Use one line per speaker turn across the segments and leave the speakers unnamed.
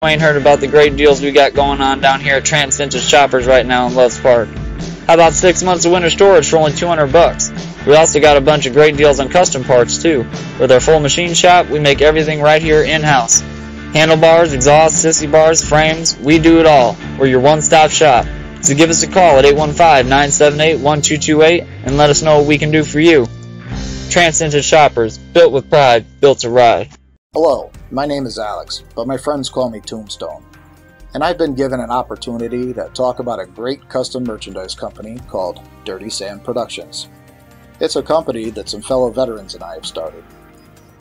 ain't heard about the great deals we got going on down here at Trans Vintage Shoppers right now in Loves Park. How about 6 months of winter storage for only $200? We also got a bunch of great deals on custom parts too. With our full machine shop, we make everything right here in-house. Handlebars, exhausts, sissy bars, frames, we do it all. We're your one-stop shop. So give us a call at 815-978-1228 and let us know what we can do for you. Trans Vintage Shoppers, built with pride, built to ride.
Hello, my name is Alex, but my friends call me Tombstone. And I've been given an opportunity to talk about a great custom merchandise company called Dirty Sam Productions. It's a company that some fellow veterans and I have started.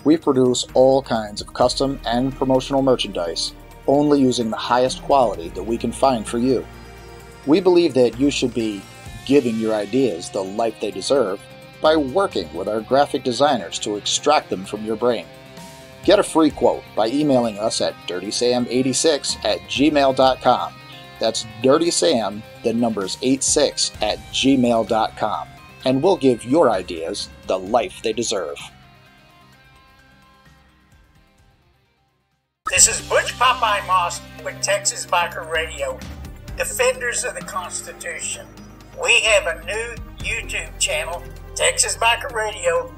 We produce all kinds of custom and promotional merchandise, only using the highest quality that we can find for you. We believe that you should be giving your ideas the life they deserve by working with our graphic designers to extract them from your brain. Get a free quote by emailing us at dirtysam86@gmail.com. That's dirtysam, the numbers 86 @gmail.com. And we'll give your ideas the life they deserve.
This is Butch Popeye Moss with Texas Biker Radio, Defenders of the Constitution. We have a new YouTube channel, Texas Biker Radio.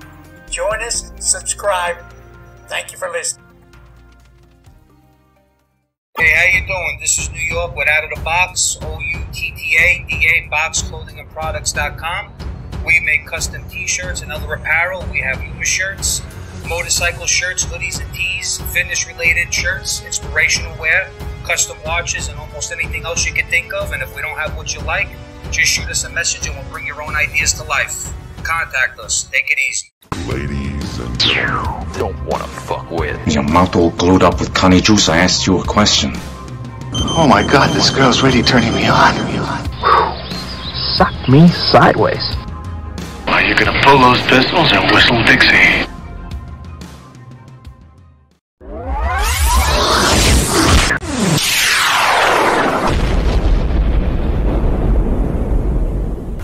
Join us, subscribe. Thank you for listening.
Hey, how you doing? This is New York with Out of the Box, OUTTADA, boxclothingandproducts.com. We make custom t-shirts and other apparel. We have Yuma shirts, motorcycle shirts, hoodies and tees, fitness-related shirts, inspirational wear, custom watches, and almost anything else you can think of. And if we don't have what you like, just shoot us a message and we'll bring your own ideas to life. Contact us. Take it easy.
Ladies and gentlemen,
don't want to fuck with.
Your mouth all glued up with Connie Juice. I asked you a question.
Oh my God, this girl's really turning me on.
Suck me sideways.
Are you gonna pull those pistols and whistle Dixie?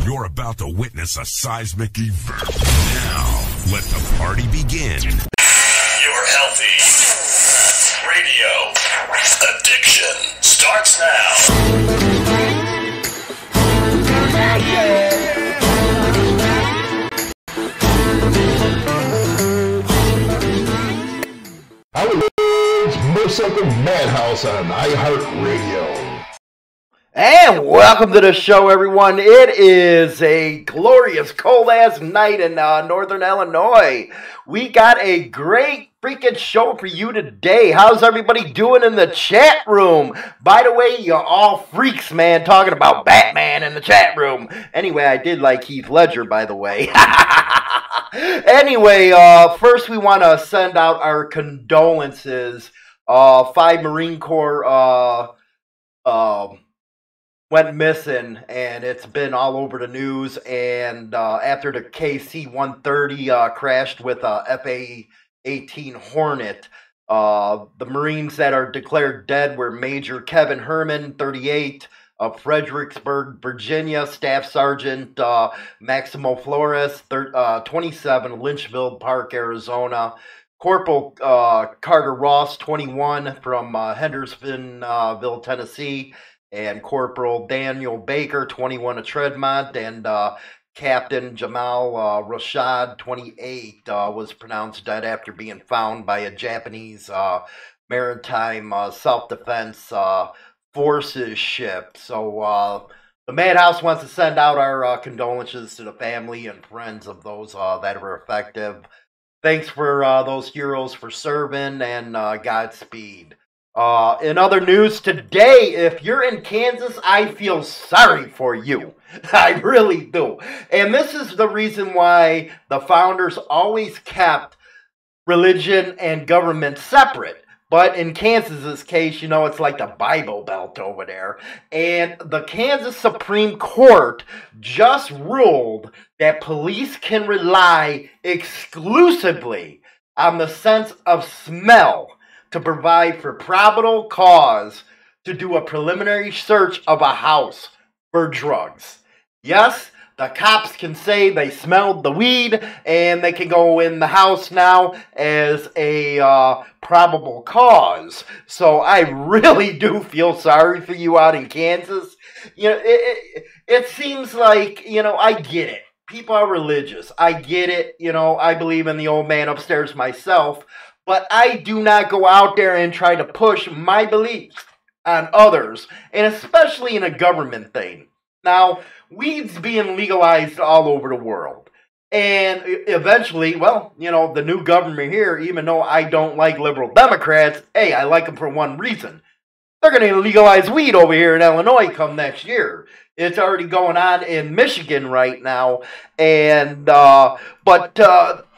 you're about to witness a seismic event. Now, let the party begin.
Your healthy radio addiction starts now.
Harley-Davidson Motorcycle Madhouse on iHeartRadio.
And welcome to the show, everyone. It is a glorious cold-ass night in northern Illinois. We got a great freaking show for you today. How's everybody doing in the chat room? By the way, you're all freaks, man, talking about Batman in the chat room. Anyway, I did like Heath Ledger, by the way. Anyway, first we want to send out our condolences. 5 Marine Corps went missing, and it's been all over the news. And after the KC-130 crashed with a FA-18 Hornet, the Marines that are declared dead were Major Kevin Herman, 38, of Fredericksburg, Virginia, Staff Sergeant Maximo Flores, 27, Lynchville Park, Arizona, Corporal Carter Ross, 21, from Hendersonville, Tennessee, and Corporal Daniel Baker, 21, of Tremont, and Captain Jamal Rashad, 28, was pronounced dead after being found by a Japanese maritime self-defense forces ship. So the Madhouse wants to send out our condolences to the family and friends of those that were affected. Thanks for those heroes for serving, and Godspeed. In other news today, if you're in Kansas, I feel sorry for you. I really do. And this is the reason why the founders always kept religion and government separate. But in Kansas's case, you know, it's like the Bible Belt over there. And the Kansas Supreme Court just ruled that police can rely exclusively on the sense of smell to provide for probable cause to do a preliminary search of a house for drugs. Yes, the cops can say they smelled the weed, and they can go in the house now as a probable cause. So I really do feel sorry for you out in Kansas. You know, it seems like, you know, I get it. People are religious. I get it. You know, I believe in the old man upstairs myself. But I do not go out there and try to push my beliefs on others, and especially in a government thing. Now, weed's being legalized all over the world. And eventually, well, you know, the new government here, even though I don't like liberal Democrats, hey, I like them for one reason. They're going to legalize weed over here in Illinois come next year. It's already going on in Michigan right now. And, but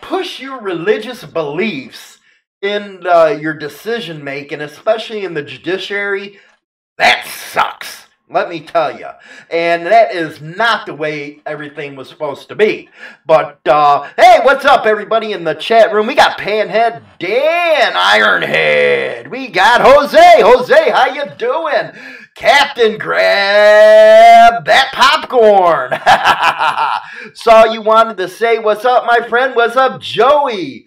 push your religious beliefs in your decision making, especially in the judiciary, that sucks. Let me tell you. And that is not the way everything was supposed to be. But, hey, what's up, everybody in the chat room? We got Panhead Dan Ironhead. We got Jose. Jose, how you doing? Captain, grab that popcorn. Saw you wanted to say, what's up, my friend? What's up, Joey?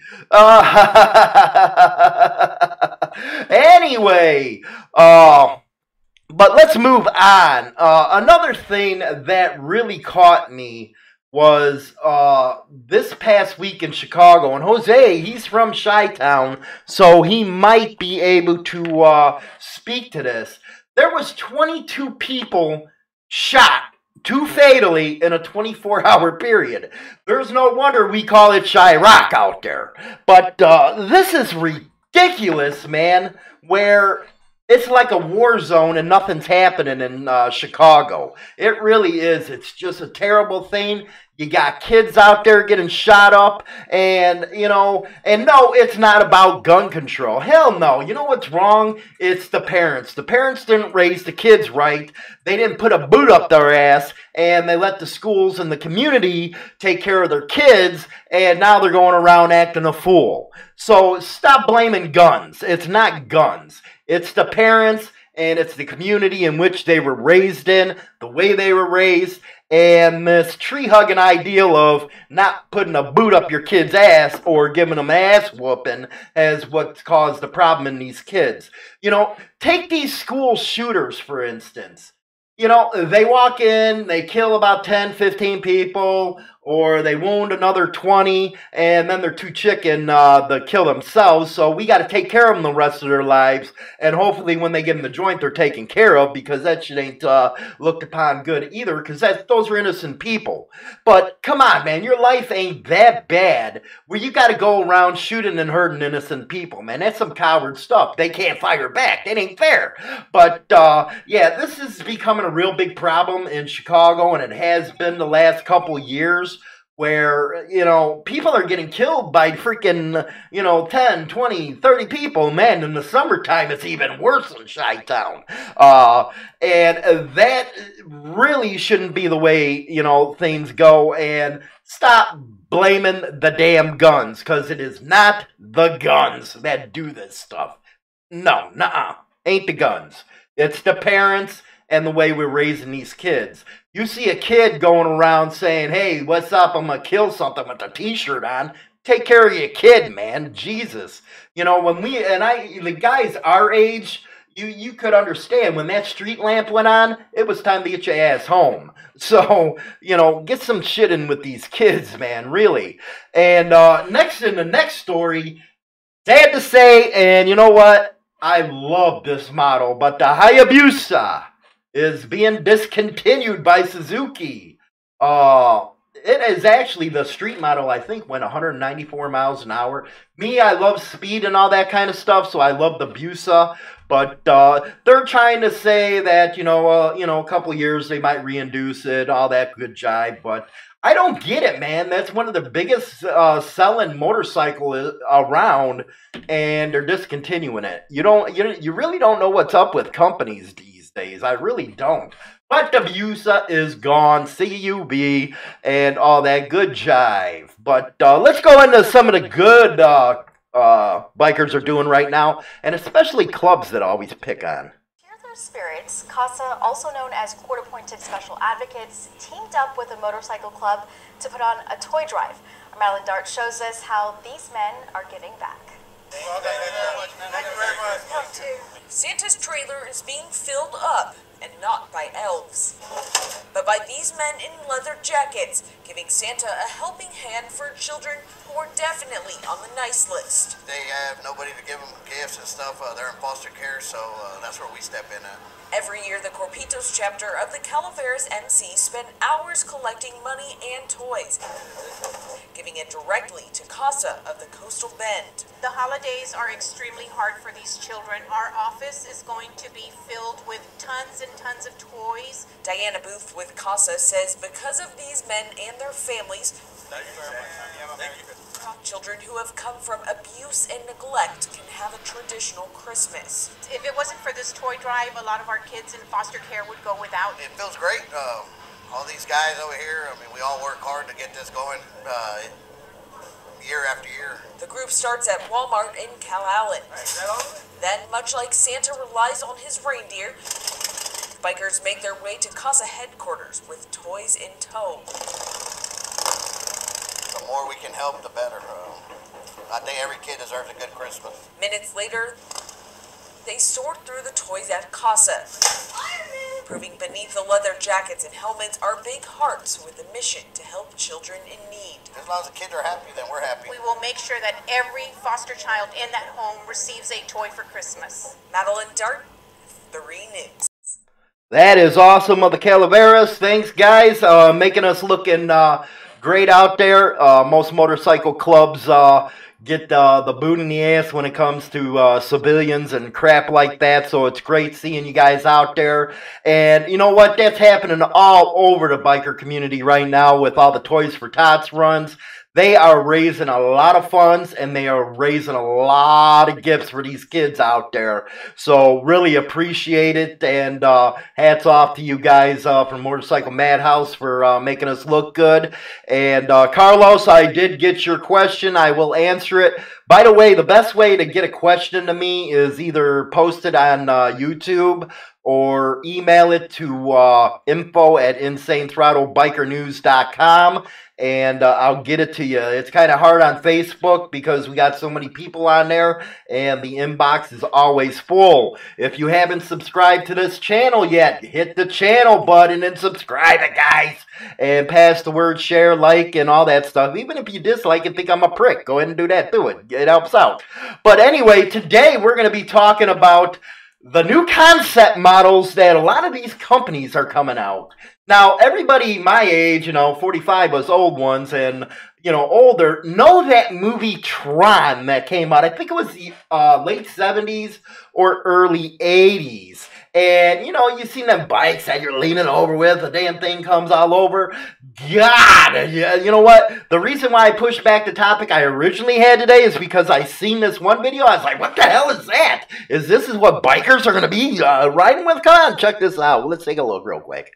Anyway, but let's move on. Another thing that really caught me was this past week in Chicago. And Jose, he's from Chi-Town, so he might be able to speak to this. There was 22 people shot, 2 fatally, in a 24-hour period. There's no wonder we call it Chirac out there. But this is ridiculous, man, where it's like a war zone and nothing's happening in Chicago. It really is. It's just a terrible thing. You got kids out there getting shot up, and, you know, and no, it's not about gun control. Hell no. You know what's wrong? It's the parents. The parents didn't raise the kids right. They didn't put a boot up their ass, and they let the schools and the community take care of their kids, and now they're going around acting a fool. So stop blaming guns. It's not guns. It's the parents, and it's the community in which they were raised in, the way they were raised, and this tree-hugging ideal of not putting a boot up your kid's ass or giving them ass whooping as what's caused the problem in these kids. You know, take these school shooters, for instance. You know, they walk in, they kill about 10, 15 people, or they wound another 20, and then they're too chicken to kill themselves, so we got to take care of them the rest of their lives, and hopefully when they get in the joint, they're taken care of, because that shit ain't looked upon good either, because those are innocent people. But come on, man, your life ain't that bad, where you got to go around shooting and hurting innocent people, man. That's some coward stuff. They can't fire back. That ain't fair. But, yeah, this is becoming a real big problem in Chicago, and it has been the last couple years, where, you know, people are getting killed by freaking, you know, 10, 20, 30 people. Man, in the summertime, it's even worse in Chi-Town. And that really shouldn't be the way, you know, things go. And stop blaming the damn guns, because it is not the guns that do this stuff. No, nuh-uh. Ain't the guns. It's the parents and the way we're raising these kids. You see a kid going around saying, hey, what's up, I'm going to kill something with a t-shirt on. Take care of your kid, man. Jesus. You know, when the guys our age, you could understand when that street lamp went on, it was time to get your ass home. So, you know, get some shit in with these kids, man, really. And next in the next story, sad to say, and you know what? I love this model, but the Hayabusa is being discontinued by Suzuki. It is actually the street model, I think, went 194 miles an hour. Me, I love speed and all that kind of stuff, so I love the Busa. But they're trying to say that, you know, a couple years they might reintroduce it, all that good jive. But I don't get it, man. That's one of the biggest selling motorcycle around, and they're discontinuing it. You really don't know what's up with companies these days. I really don't. But the Busa is gone, CUB, and all that good jive. But let's go into some of the good bikers are doing right now, and especially clubs that always pick on.
Here's Kindred Spirits, CASA, also known as Court-Appointed Special Advocates, teamed up with a motorcycle club to put on a toy drive. Madeline Dart shows us how these men are giving back.
Thank you very much. Santa's trailer is being filled up, and not by elves, but by these men in leather jackets, giving Santa a helping hand for children who are definitely on the nice list.
They have nobody to give them gifts and stuff. They're in foster care, so that's where we step in at.
Every year, the Corpitos chapter of the Calaveras MC spend hours collecting money and toys, giving it directly to CASA of the Coastal Bend.
The holidays are extremely hard for these children. Our office is going to be filled with tons and tons of toys.
Diana Booth with CASA says because of these men and their families, children who have come from abuse and neglect can have a traditional Christmas.
If it wasn't for this toy drive, a lot of our kids in foster care would go without.
It feels great. All these guys over here, I mean, we all work hard to get this going year after year.
The group starts at Walmart in Calallen. Then, much like Santa relies on his reindeer, bikers make their way to CASA headquarters with toys in tow.
The more we can help, the better. I think every kid deserves a good Christmas.
Minutes later, they sort through the toys at CASA, proving beneath the leather jackets and helmets are big hearts with a mission to help children in need.
As long as the kids are happy, then we're happy.
We will make sure that every foster child in that home receives a toy for Christmas.
Madeline Dart, 3 News.
That is awesome of the Calaveras. Thanks, guys. Making us looking great out there. Most motorcycle clubs get the boot in the ass when it comes to civilians and crap like that. So it's great seeing you guys out there. And you know what? That's happening all over the biker community right now with all the Toys for Tots runs. They are raising a lot of funds, and they are raising a lot of gifts for these kids out there. So really appreciate it, and hats off to you guys from Motorcycle Madhouse for making us look good. And Carlos, I did get your question. I will answer it. By the way, the best way to get a question to me is either post it on YouTube or email it to info@insanethrottlebikernews.com, and I'll get it to you. It's kind of hard on Facebook because we got so many people on there, and the inbox is always full. If you haven't subscribed to this channel yet, hit the channel button and subscribe it, guys. And pass the word, share, like, and all that stuff. Even if you dislike and think I'm a prick, go ahead and do that. Do it. It helps out. But anyway, today we're going to be talking about the new concept models that a lot of these companies are coming out. Now, everybody my age, 45 us old ones and, older, know that movie Tron that came out. I think it was the late 70s or early 80s. And, you seen them bikes that you're leaning over with, the damn thing comes all over. God, you know what? The reason why I pushed back the topic I originally had today is because I seen this one video. I was like, what the hell is that? This is what bikers are going to be riding with? Come on, check this out. Let's take a look real quick.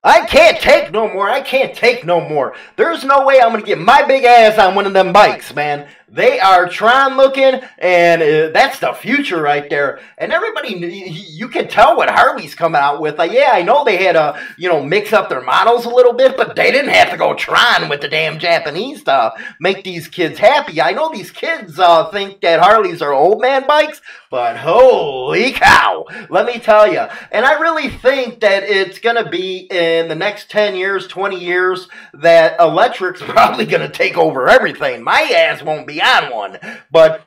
I can't take no more. I can't take no more. There's no way I'm going to get my big ass on one of them bikes, man. They are Tron looking, and that's the future right there. And everybody, you can tell what Harley's coming out with. Yeah, I know they had to, mix up their models a little bit, but they didn't have to go Tron with the damn Japanese stuff. Make these kids happy. I know these kids think that Harleys are old man bikes, but holy cow, let me tell you. And I really think that it's going to be in the next 10 years, 20 years, that electric's probably going to take over everything. My ass won't be on one. But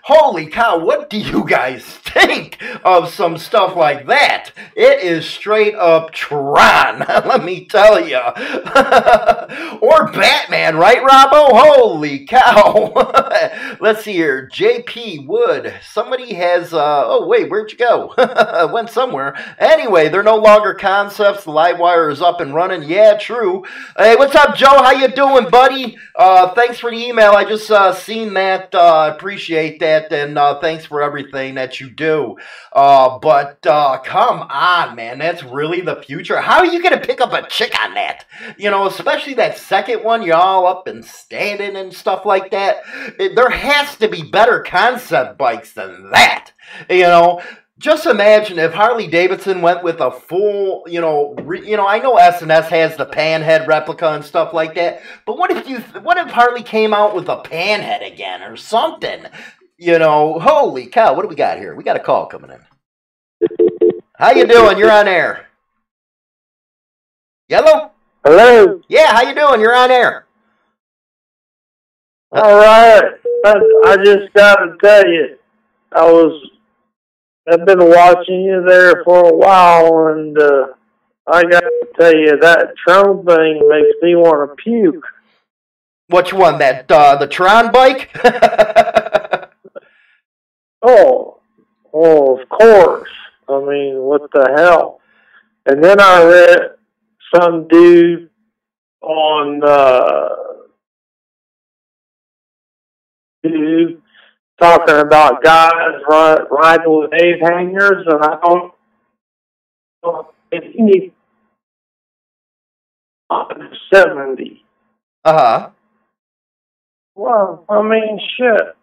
holy cow, what do you guys think of some stuff like that? It is straight up Tron, let me tell you. Or Batman, right, Robbo? Holy cow. Let's see here. JP Wood. Somebody has, oh wait, where'd you go? Went somewhere. Anyway, they're no longer concepts. The live wire is up and running. Yeah, true. Hey, what's up, Joe? How you doing, buddy? Thanks for the email. I just seen that. Appreciate that, and thanks for everything that you do. But come on, man. That's really the future. How are you going to pick up a chick on that? Especially that second one, you're all up and standing and stuff like that. There has to be better concept bikes than that. Just imagine if Harley-Davidson went with a full, I know S&S has the panhead replica and stuff like that, but what if Harley came out with a panhead again or something? Holy cow, what do we got here? We got a call coming in. How you doing? You're on air. Yellow?
Hello?
Yeah, how you doing? You're on air.
All right. I just got to tell you, I've been watching you there for a while, and I got to tell you, that Tron thing makes me want to puke.
Which one? That the Tron bike?
Oh, of course. I mean, what the hell? And then I read some dude on talking about guys riding with ape hangers, and I don't know if he needs 70.
Uh-huh.
Well, I mean, shit.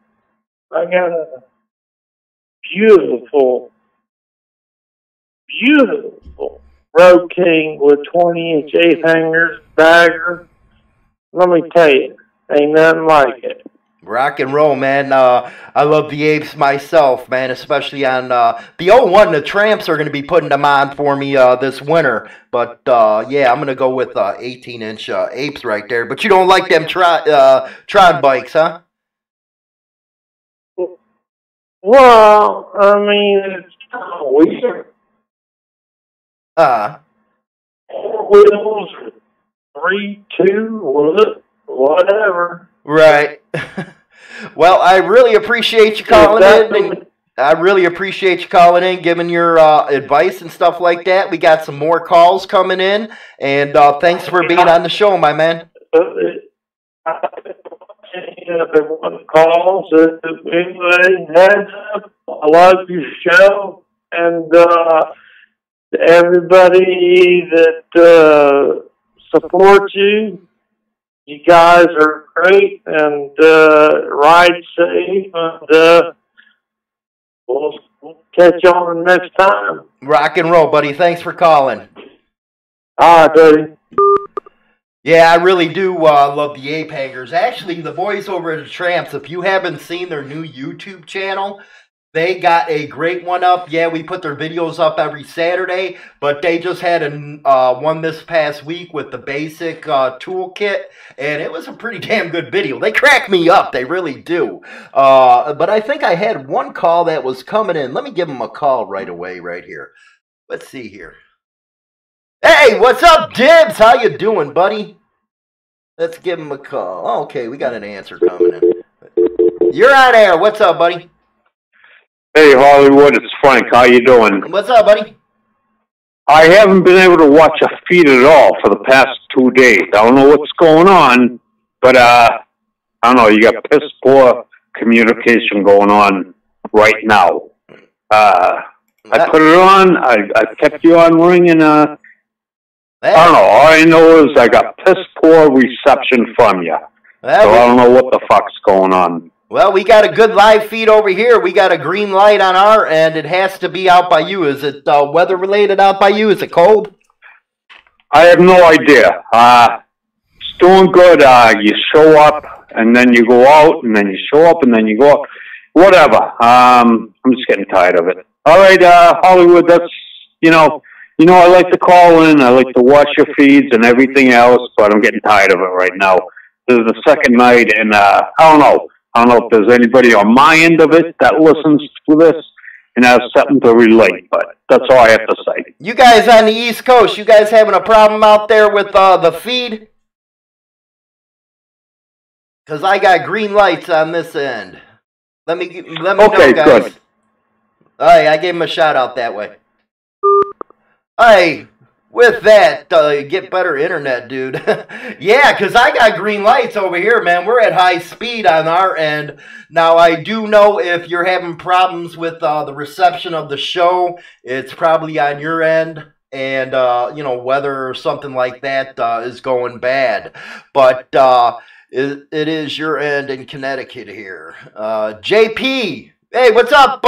I got a beautiful Road King with 20-inch ape hangers, bagger. Let me tell you, ain't nothing like it.
Rock and roll, man. I love the apes myself, man, especially on the 01. The Tramps are going to be putting them on for me this winter. But, yeah, I'm going to go with 18-inch apes right there. But you don't like them Tron bikes, huh?
Well, I mean, it's kind of weird. 4 wheels, 3, 2, whatever.
Right. Well, I really appreciate you calling in. I really appreciate you calling in, giving your advice and stuff like that. We got some more calls coming in, and thanks for being on the show, my man.
Calls. Anyway, heads up. I love your show, and everybody that supports you. You guys are great, and ride safe, and we'll catch you on next time.
Rock and roll, buddy. Thanks for calling.
All right, buddy.
Yeah, I really do love the ape hangers. Actually, the boys over at the Tramps, if you haven't seen their new YouTube channel, they got a great one up. Yeah, we put their videos up every Saturday, but they just had one this past week with the basic toolkit, and it was a pretty damn good video. They crack me up. They really do. But I think I had one call that was coming in. Let me give them a call right away right here. Let's see here. Hey, what's up, Dibs? How you doing, buddy? Let's give him a call. Okay, we got an answer coming in. You're on air. What's up, buddy?
Hey, Hollywood, it's Frank. How you doing?
What's up, buddy?
I haven't been able to watch a feed at all for the past 2 days. I don't know what's going on, but I don't know. You got piss poor communication going on right now. I put it on. I kept you on ring, and I don't know. All I know is I got piss poor reception from you. So I don't know what the fuck's going on.
Well, we got a good live feed over here. We got a green light on our end. It has to be out by you. Is it weather-related out by you? Is it cold?
I have no idea. It's doing good. You show up, and then you go out, and then you show up, and then you go out. Whatever. I'm just getting tired of it. All right, Hollywood, that's, I like to call in. I like to watch your feeds and everything else, but I'm getting tired of it right now. This is the second night, and I don't know. I don't know if there's anybody on my end of it that listens to this and has something to relate, but that's all I have to say.
You guys on the East Coast, you guys having a problem out there with the feed? Because I got green lights on this end. Let me know, guys. Good. All right, I gave him a shout out that way. Hey, with that, get better internet, dude. Yeah, because I got green lights over here, man. We're at high speed on our end. Now, I do know if you're having problems with the reception of the show, it's probably on your end. And, weather or something like that is going bad. But it is your end in Connecticut here. JP. Hey, what's up,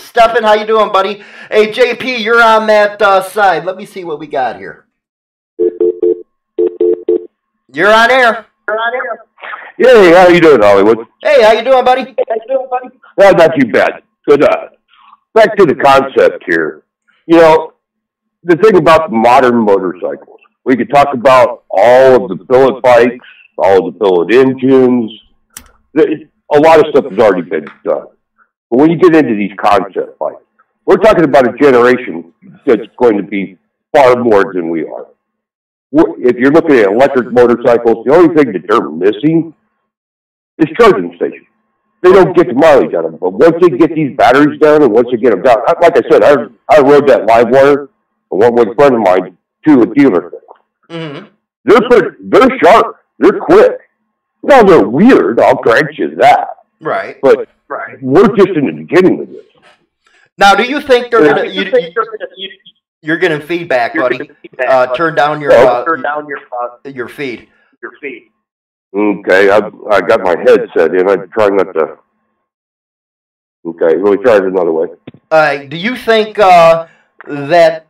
Stefan? How you doing, buddy? Hey, JP, you're on that side. Let me see what we got here. You're on air.
Yeah, how you doing, Hollywood?
Hey, how you doing, buddy?
Well, not too bad. Good. Back to the concept here. The thing about the modern motorcycles, we could talk about all of the billet bikes, all of the billet engines. A lot of stuff has already been done. But when you get into these concept bikes, we're talking about a generation that's going to be far more than we are. If you're looking at electric motorcycles, the only thing that they're missing is charging stations. They don't get the mileage out of them. But once they get these batteries down and once they get them down, like I said, I rode that live wire and went with a friend of mine to a dealer.
Mm-hmm.
They're sharp. They're quick. Now, they're weird. I'll grant you that.
Right.
But we're just in the beginning of this.
Now, do you think they're going to... You're getting feedback, buddy. Turn down your feed.
Okay, I got my headset in. I'm trying not to... Okay, let me try it another way.
Do you think that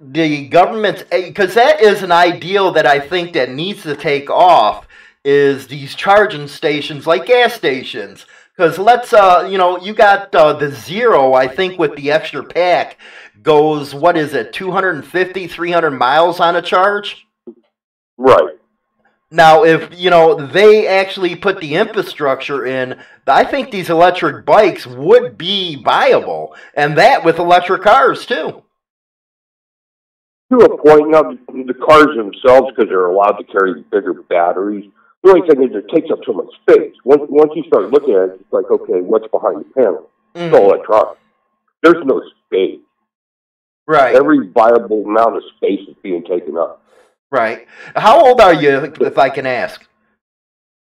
the government's... Because that is an ideal that I think that needs to take off, is these charging stations like gas stations. Because let's, you got the Zero, I think, with the extra pack, goes, 250, 300 miles on a charge?
Right.
Now, if, they actually put the infrastructure in, I think these electric bikes would be viable. And that with electric cars, too.
To a point, now, the cars themselves, because they're allowed to carry bigger batteries, the only thing is it takes up so much space. Once you start looking at it, it's like, okay, what's behind the panel?
Mm-hmm.
It's all electronic. There's no space.
Right.
Every viable amount of space is being taken up.
Right. How old are you, if I can ask?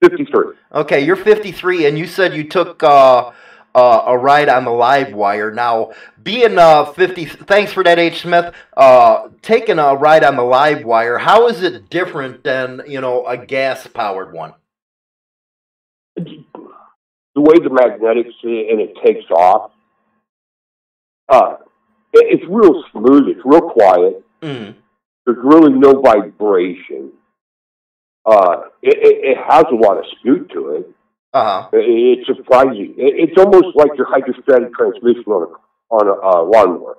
53.
Okay, you're 53, and you said you took a ride on the live wire. Now, being 50, thanks for that, H. Smith. Taking a ride on the live wire, how is it different than, a gas-powered one?
The way the magnetics and it takes off, it's real smooth. It's real quiet.
Mm.
There's really no vibration. It has a lot of scoot to it.
Uh-huh.
It's surprising. It's almost like your hydrostatic transmission on a lawnmower.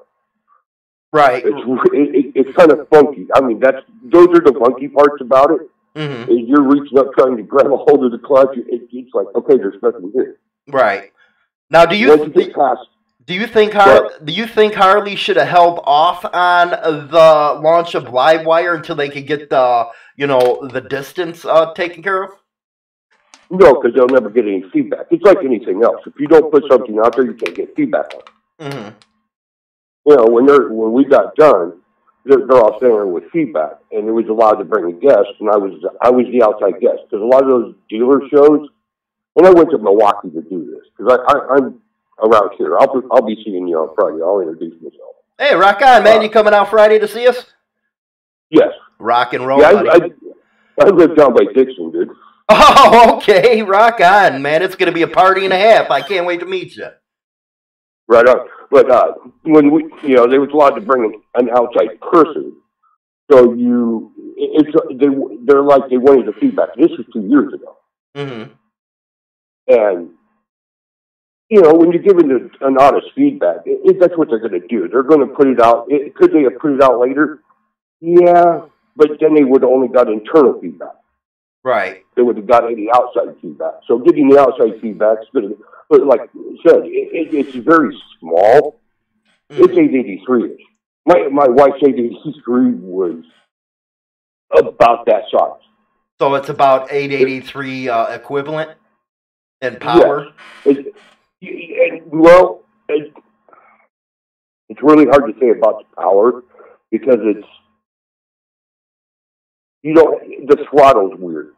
Right.
It's kind of funky. I mean, those are the funky parts about it.
Mm-hmm.
You're reaching up trying to grab a hold of the clutch. It's like, okay, there's nothing here.
Right. Now, do you think Harley should have held off on the launch of Livewire until they could get the distance taken care of?
No, because they'll never get any feedback. It's like anything else. If you don't put something out there, you can't get feedback on it.
Mm-hmm.
When we got done, they're all standing there with feedback, and it was allowed to bring a guest, and I was the outside guest because a lot of those dealer shows, and I went to Milwaukee to do this because I'm around here. I'll be seeing you on Friday. I'll introduce myself.
Hey, rock on, man! You coming out Friday to see us?
Yes.
Rock and roll,
Yeah,
buddy.
I live down by Dixon, dude.
Oh, okay. Rock on, man. It's going to be a party and a half. I can't wait to meet you.
Right on. But when we, they was allowed to bring an outside person. So they're like, they wanted the feedback. This was 2 years ago.
Mm-hmm.
And, when you're giving an honest feedback, that's what they're going to do. They're going to put it out. Could they have put it out later? Yeah, but then they would have only got internal feedback.
Right.
They would have got any outside feedback. So getting the outside feedback is going to, but like I said, it's very small. Mm-hmm. It's 883-ish. My wife's 883 was about that size.
So it's about 883 equivalent in power?
Yeah. It's really hard to say about the power because the throttle's weird.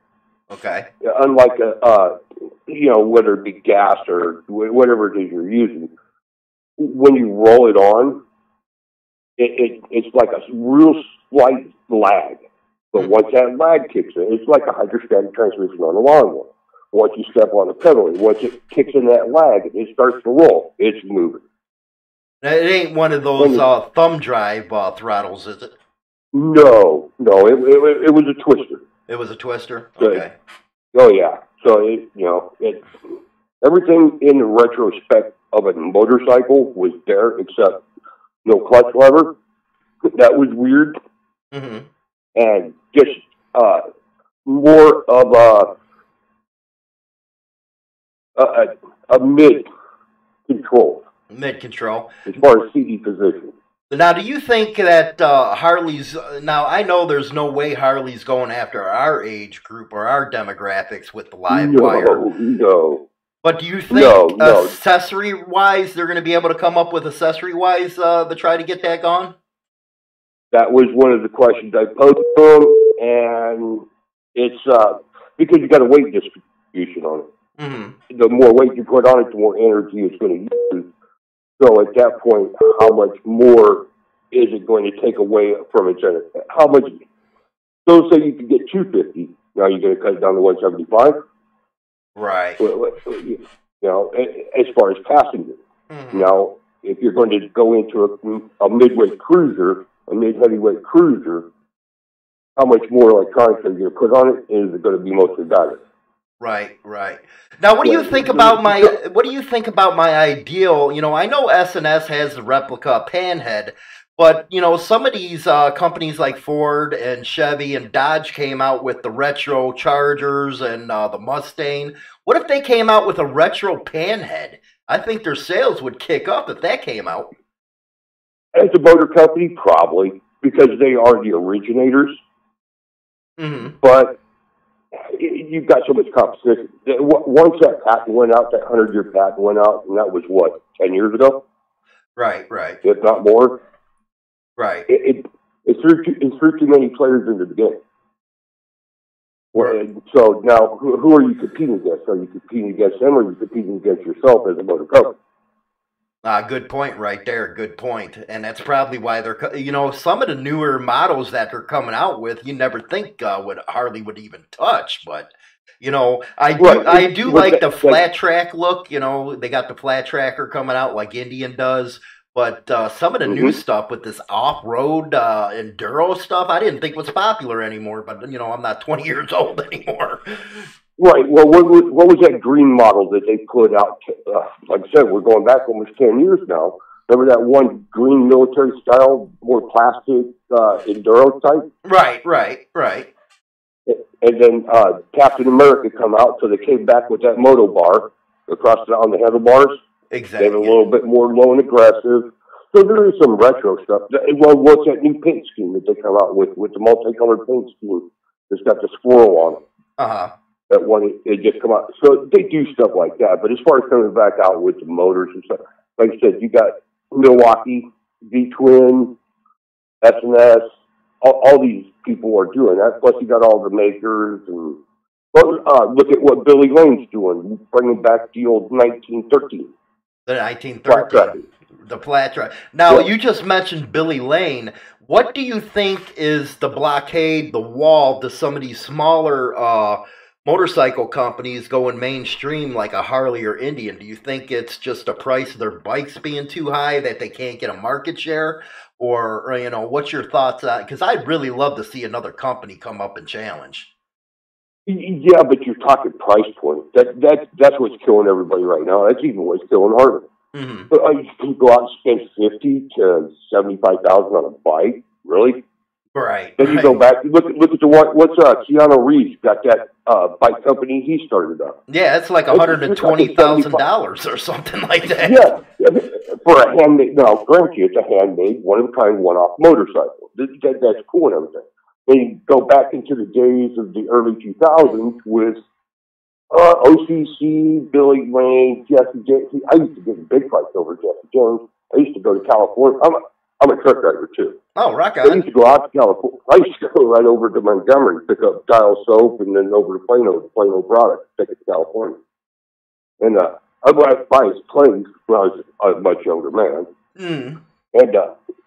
Okay.
Unlike whether it be gas or whatever it is you're using, when you roll it on, it's like a real slight lag. But once that lag kicks in, it's like a hydrostatic transmission on a lawnmower. Once you step on the pedal, and once it kicks in that lag, it starts to roll. It's moving.
Now, it ain't one of those thumb drive throttles, is it?
No. It was a twister.
It was a twister? Okay.
Oh, yeah. So, everything in the retrospect of a motorcycle was there except no clutch lever. That was weird.
Mm-hmm.
And just more of a mid-control.
Mid-control.
As far as CD position.
Now, do you think that Harley's... Now, I know there's no way Harley's going after our age group or our demographics with the live wire.
No.
But do you think accessory-wise, they're going to be able to come up with accessory-wise to try to get that gone?
That was one of the questions I posed to them, and it's because you got a weight distribution on it.
Mm-hmm.
The more weight you put on it, the more energy it's going to use. So at that point, how much more is it going to take away from its energy? How much? So say you could get 250. Now you're going to cut it down to 175.
Right.
As far as passenger. Mm-hmm. Now, if you're going to go into a midweight cruiser, a mid-heavyweight cruiser, how much more electronics are you going to put on it? Is it going to be mostly battery?
Right. Now, what do you think about my ideal? I know S&S has the replica panhead, but some of these companies like Ford and Chevy and Dodge came out with the retro Chargers and the Mustang. What if they came out with a retro panhead? I think their sales would kick up if that came out.
As a motor company, probably, because they are the originators.
Mm-hmm.
But you've got so much competition. Once that patent went out, that 100-year patent went out, and that was, 10 years ago?
Right.
If not more.
Right.
It threw too many players into the game.
Right.
So now, who are you competing against? Are you competing against them, or are you competing against yourself as a motor company?
Good point right there. Good point. And that's probably why they're, some of the newer models that they're coming out with, you never think Harley would even touch. But, I do like the flat track look. They got the flat tracker coming out like Indian does. But some of the new stuff with this off-road enduro stuff, I didn't think was popular anymore. But, I'm not 20 years old anymore.
Right. Well, what was that green model that they put out? Like I said, we're going back almost 10 years now. Remember that one green military style, more plastic enduro type?
Right.
And then Captain America come out, so they came back with that moto bar on the handlebars.
Exactly.
They were a little bit more low and aggressive. So there is some retro stuff. Well, what's that new paint scheme that they come out with the multicolored paint scheme that's got the squirrel on it?
Uh-huh.
That one, it just come out. So they do stuff like that. But as far as coming back out with the motors and stuff, like I said, you got Milwaukee, V-Twin, S&S, all these people are doing that. Plus you got all the makers. And look at what Billy Lane's doing, bringing back the old 1913.
The 1913. The flat drive. Now, you just mentioned Billy Lane. What do you think is the blockade, the wall to some of these smaller motorcycle companies going mainstream like a Harley or Indian? Do you think it's just the price of their bikes being too high that they can't get a market share? Or you know, what's your thoughts on it? Because I'd really love to see another company come up and challenge.
Yeah, but you're talking price point. That's what's killing everybody right now. That's even what's killing Harley.
Mm-hmm.
But you can go out and spend $50,000 to $75,000 on a bike, really?
Right.
Then you go back. Look at what's Keanu Reeves got that bike company he started up.
Yeah, it's like $120,000 or something like that.
Yeah, for a handmade. Now, granted, it's a handmade, one of a kind, one-off motorcycle. That's cool and everything. Then you go back into the days of the early 2000s with OCC, Billy Lane, Jesse James. I used to get in big fights over Jesse James. I used to go to California. I'm a truck driver too.
Oh, rock on.
I used to go out to California. I used to go right over to Montgomery, pick up Dial Soap, and then over to Plano products, take it to California. And I went by his place when I was a much younger man.
Mm.
And,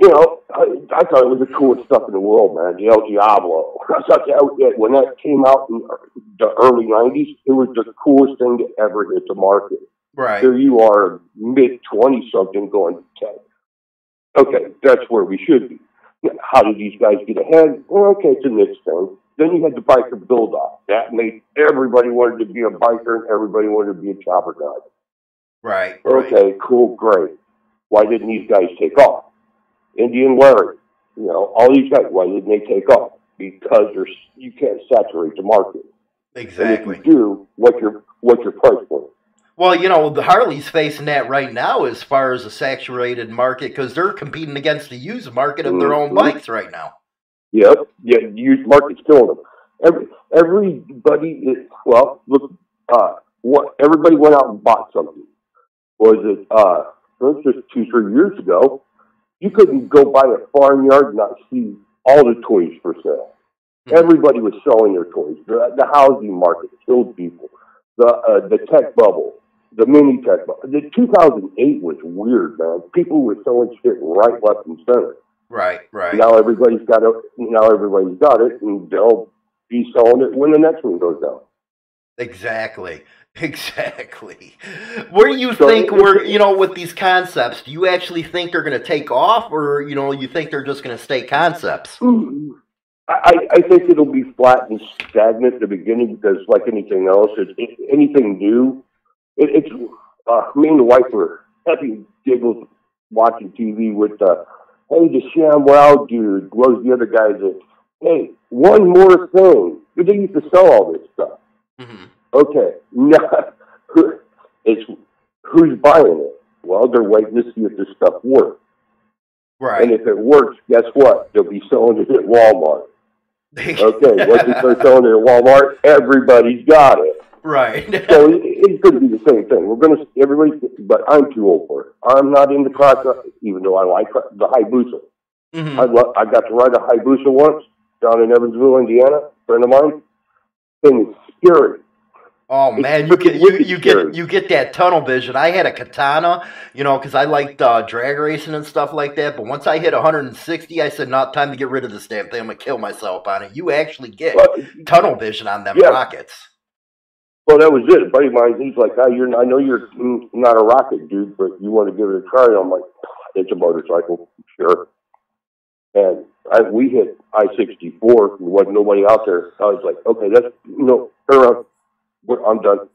you know, I thought it was the coolest stuff in the world, man, the El Diablo. I thought that when that came out in the early 90s, it was the coolest thing to ever hit the market.
Right.
Here you are, mid-20-something going, okay, that's where we should be. How did these guys get ahead? Well, okay, it's a niche thing. Then you had the biker build-off. That made everybody wanted to be a biker and everybody wanted to be a chopper guy.
Right.
Okay, cool, great. Why didn't these guys take off? Indian Larry, you know, all these guys, why didn't they take off? Because you can't saturate the market.
Exactly.
And if you do, what's your price point?
Well, you know, the Harley's facing that right now as far as a saturated market because they're competing against the used market of their own bikes right now.
Yep. Yeah, the used market's killing them. Everybody is, well, look, everybody went out and bought something. Was it just 2-3 years ago? You couldn't go by a farmyard and not see all the toys for sale. Mm-hmm. Everybody was selling their toys. The housing market killed people. The tech bubble, the mini tech bubble. The 2008 was weird, man. People were selling shit right, left, and center.
Right.
Now everybody's got it, and they'll be selling it when the next one goes down.
Exactly. Where do you think we're, you know, with these concepts, do you actually think they're going to take off or, you know, you think they're just going to stay concepts?
I think it'll be flat and stagnant at the beginning because like anything else, anything new, it's me and the wife were having giggles watching TV with, hey, the ShamWow dude, what was the other guy that, hey, one more thing. They used to sell all this stuff.
Mm-hmm.
Okay, now, who's buying it? Well, they're waiting to see if this stuff works.
Right.
And if it works, guess what? They'll be selling it at Walmart. Okay, once they start selling it at Walmart, everybody's got it.
Right.
So it's going to be the same thing. But I'm too old for it. I'm not into cross, even though I like the Hayabusa.
Mm-hmm.
I got to ride a Hayabusa once down in Evansville, Indiana. A friend of mine. Thing is scary.
Oh man, you get that tunnel vision. I had a Katana, you know, because I liked drag racing and stuff like that. But once I hit 160, I said, "Not time to get rid of this damn thing. I'm gonna kill myself on it." You actually get tunnel vision on them rockets.
Well, that was it. A buddy of mine, he's like, I know you're not a rocket dude, but you want to give it a try. I'm like, it's a motorcycle, sure. And we hit I-64. There wasn't nobody out there. I was like, okay, that's I'm done.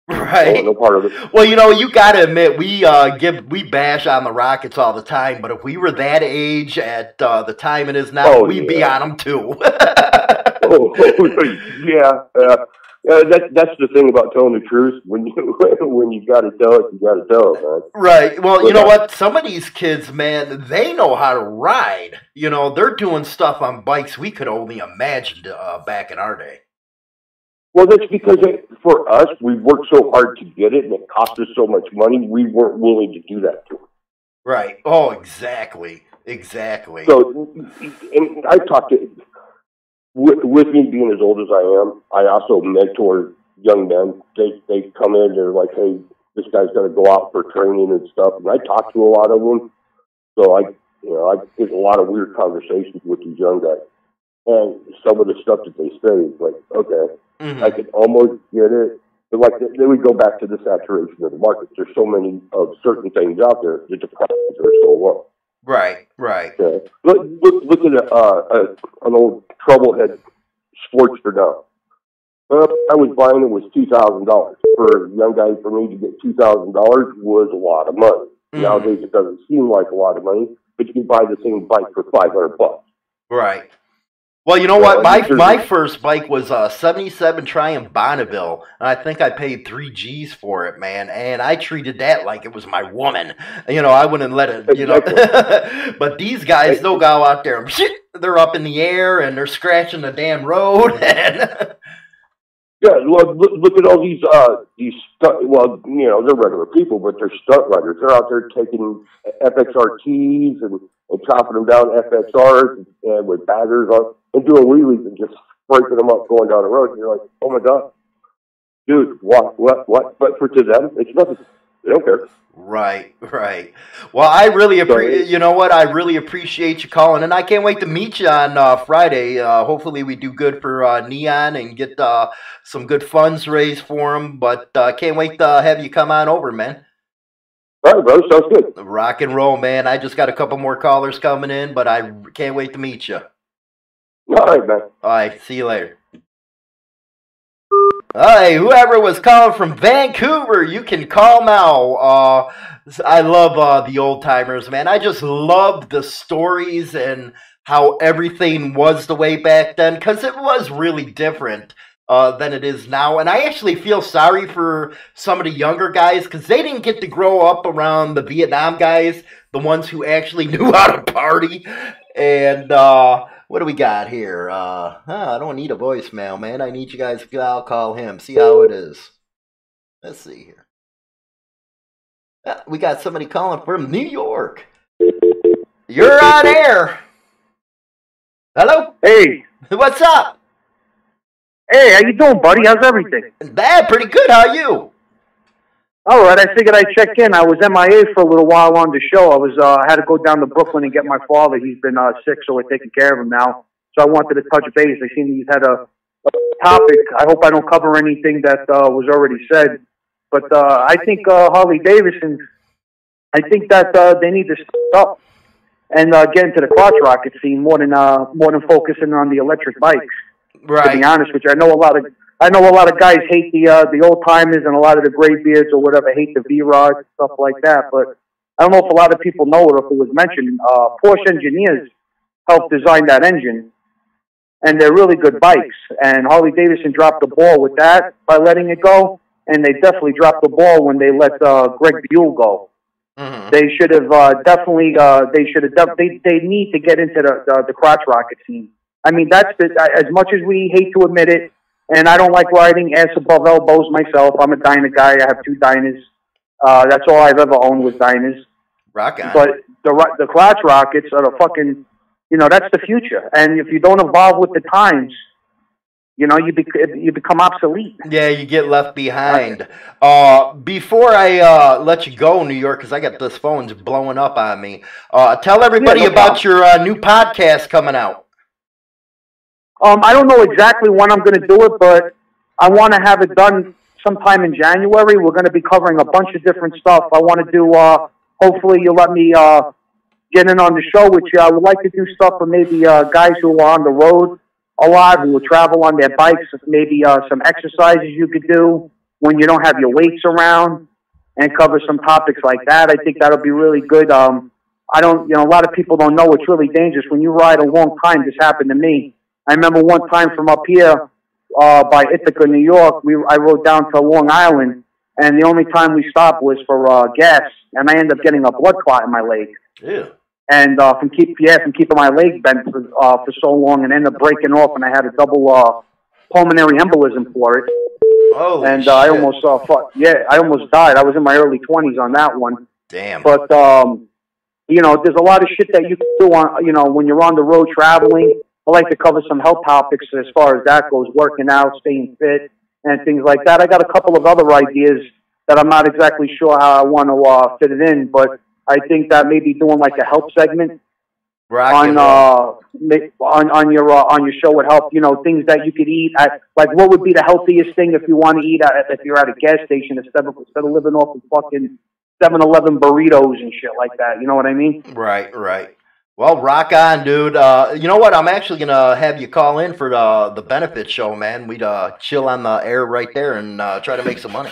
Right.
No part of it.
Well, you know, you got to admit, we bash on the rockets all the time, but if we were that age at the time it is now, we'd be on them too.
Yeah. That's the thing about telling the truth. When you got to tell it, you got to tell it, man.
Right. Well, you know what? Some of these kids, man, they know how to ride. You know, they're doing stuff on bikes we could only imagine back in our day.
Well, that's because for us, we worked so hard to get it, and it cost us so much money, we weren't willing to do that to them.
Right. Oh, exactly.
So, and I talked to, with me being as old as I am, I also mentor young men. They come in, they're like, hey, this guy's going to go out for training and stuff. And I talk to a lot of them, so I get a lot of weird conversations with these young guys. And some of the stuff that they say is like, okay, I can almost get it. But like, then we go back to the saturation of the market. There's so many of certain things out there that the prices are so low.
Right, right.
Okay. Look at an old Troublehead Sportster now. I was buying it was $2,000. For a young guy, for me to get $2,000 was a lot of money. Nowadays, it doesn't seem like a lot of money, but you can buy the same bike for $500.
Right. Well, you know what? My first bike was a 77 Triumph Bonneville, and I think I paid 3 G's for it, man. And I treated that like it was my woman. You know, I wouldn't let it, you know. But these guys, they'll go out there, and they're up in the air, and they're scratching the damn road.
Yeah, look at all these well, you know, they're regular people, but they're stunt riders. They're out there taking FXRTs and chopping them down FXRs and with baggers on and doing wheelies and just breaking them up going down the road. And you're like, oh my God, dude, what? But for to them, it's nothing. They don't care.
Right, right. Well, I really appreciate, you know what, I really appreciate you calling, and I can't wait to meet you on Friday. Hopefully we do good for Neon and get some good funds raised for him, but can't wait to have you come on over, man.
All right, bro, sounds good.
Rock and roll, man. I just got a couple more callers coming in, but I can't wait to meet you.
All right, man.
All right, see you later. Hey, whoever was calling from Vancouver, you can call now. I love the old timers, man. I just love the stories and how everything was the way back then, because it was really different than it is now. And I actually feel sorry for some of the younger guys, because they didn't get to grow up around the Vietnam guys, the ones who actually knew how to party. And what do we got here? I don't need a voicemail, man. I need you guys to I'll call him. See how it is. Let's see here. We got somebody calling from New York. You're on air. Hello?
Hey.
What's up?
Hey, how you doing, buddy? How's everything?
Pretty good. How are you?
All right, I figured I'd check in. I was MIA for a little while on the show. I had to go down to Brooklyn and get my father. He's been sick, so we're taking care of him now. So I wanted to touch base. I seen he's had a topic. I hope I don't cover anything that was already said. But I think Harley-Davidson, I think that they need to step up and get into the crotch rocket scene more than focusing on the electric bikes.
Right.
To be honest with you, I know a lot of guys hate the old timers and a lot of the graybeards or whatever hate the V-Rods and stuff like that. But I don't know if a lot of people know it or if it was mentioned. Porsche engineers helped design that engine, and they're really good bikes. And Harley-Davidson dropped the ball with that by letting it go, and they definitely dropped the ball when they let Greg Buell go. Mm-hmm. They should have definitely. They need to get into the crotch rocket scene. I mean, that's as much as we hate to admit it. And I don't like riding ass above elbows myself. I'm a Dyna guy. I have 2 Dynas. That's all I've ever owned was Dynas.
Rock on.
But the crotch rockets are the fucking, you know, that's the future. And if you don't evolve with the times, you know, you become obsolete.
Yeah, you get left behind. Before I let you go, New York, because I got this phone's blowing up on me. Tell everybody about your new podcast coming out.
I don't know exactly when I'm going to do it, but I want to have it done sometime in January. We're going to be covering a bunch of different stuff. I want to do, hopefully you'll let me get in on the show with you. I would like to do stuff for maybe guys who are on the road a lot, who will travel on their bikes, maybe some exercises you could do when you don't have your weights around, and cover some topics like that. I think that'll be really good. A lot of people don't know it's really dangerous. When you ride a long time, this happened to me. I remember one time from up here by Ithaca, New York, I rode down to Long Island, and the only time we stopped was for gas, and I ended up getting a blood clot in my leg.
Yeah.
And from keeping my leg bent for so long, and ended up breaking off, and I had a double pulmonary embolism for it.
Oh,
and
shit.
I almost I almost died. I was in my early 20s on that one.
Damn.
But you know, there's a lot of shit that you can do on, you know, when you're on the road traveling. I like to cover some health topics as far as that goes, working out, staying fit, and things like that. I got a couple of other ideas that I'm not exactly sure how I want to fit it in, but I think that maybe doing like a help segment on your show would help. You know, things that you could eat at, like what would be the healthiest thing if you want to eat if you're at a gas station instead of living off of fucking 7-Eleven burritos and shit like that. You know what I mean?
Right. Well, rock on, dude. You know what? I'm actually gonna have you call in for the benefit show, man. We'd chill on the air right there and try to make some money.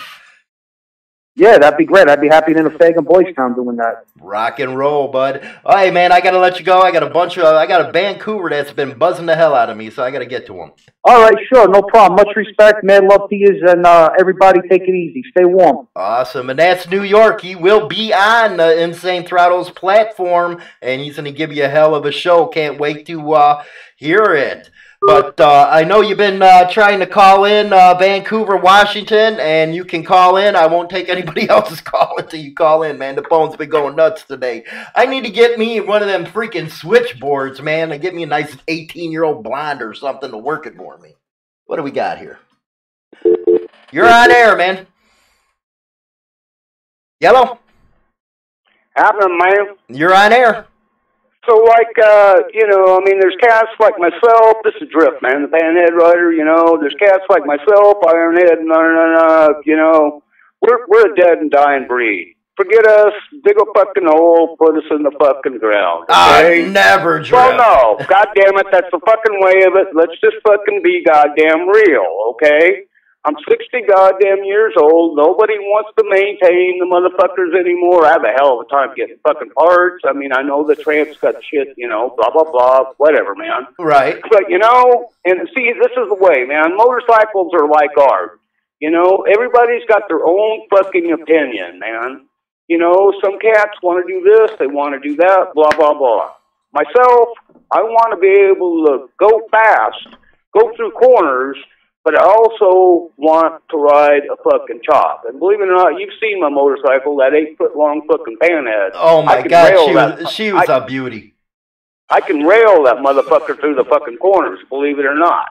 Yeah, that'd be great. I'd be happy in a Fagan Boys Town doing that.
Rock and roll, bud. Oh, hey, man, I gotta let you go. I got a Vancouver that's been buzzing the hell out of me, so I gotta get to him.
All right, sure, no problem. Much respect, man. Love to you, and everybody take it easy. Stay warm.
Awesome, and that's New York. He will be on Insane Throttle's platform, and he's gonna give you a hell of a show. Can't wait to hear it. But I know you've been trying to call in Vancouver, Washington, and you can call in. I won't take anybody else's call until you call in, man. The phone's been going nuts today. I need to get me one of them freaking switchboards, man, and get me a nice 18-year-old blonde or something to work it for me. What do we got here? You're on air, man. Yellow?
Happening, man.
You're on air.
So, like, there's cats like myself. This is Drift, man, the Bandhead Rider, There's cats like myself, Ironhead, we're a dead and dying breed. Forget us, dig a fucking hole, put us in the fucking ground, okay?
Never, Drift.
Well, no, goddamn it, that's the fucking way of it. Let's just fucking be goddamn real, okay? I'm 60 goddamn years old. Nobody wants to maintain the motherfuckers anymore. I have a hell of a time getting fucking parts. I mean, I know the tramps got shit, blah, blah, blah, whatever, man.
Right.
But, and see, this is the way, man. Motorcycles are like art. Everybody's got their own fucking opinion, man. Some cats want to do this, they want to do that, blah, blah, blah. Myself, I want to be able to go fast, go through corners, but I also want to ride a fucking chop. And believe it or not, you've seen my motorcycle, that 8-foot-long fucking Bandhead.
Oh, my God, she was a beauty.
I can rail that motherfucker through the fucking corners, believe it or not.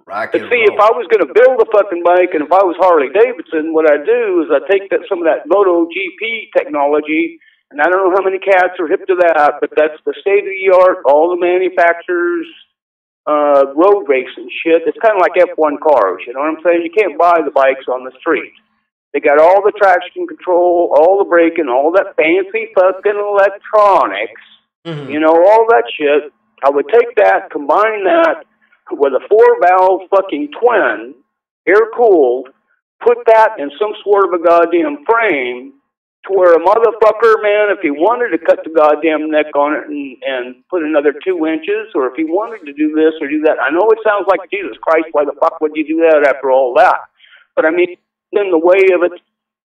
But see, if I was going to build a fucking bike, and if I was Harley-Davidson, what I do is I take some of that MotoGP technology, and I don't know how many cats are hip to that, but that's the state-of-the-art, all the manufacturers, road racing shit. It's kind of like F1 cars, you know what I'm saying? You can't buy the bikes on the street. They got all the traction control, all the braking, all that fancy fucking electronics, all that shit. I would take that, combine that with a 4-valve fucking twin, air-cooled, put that in some sort of a goddamn frame, to where a motherfucker, man, if he wanted to cut the goddamn neck on it and put another 2 inches, or if he wanted to do this or do that, I know it sounds like, Jesus Christ, why the fuck would you do that after all that? But I mean, in the way of it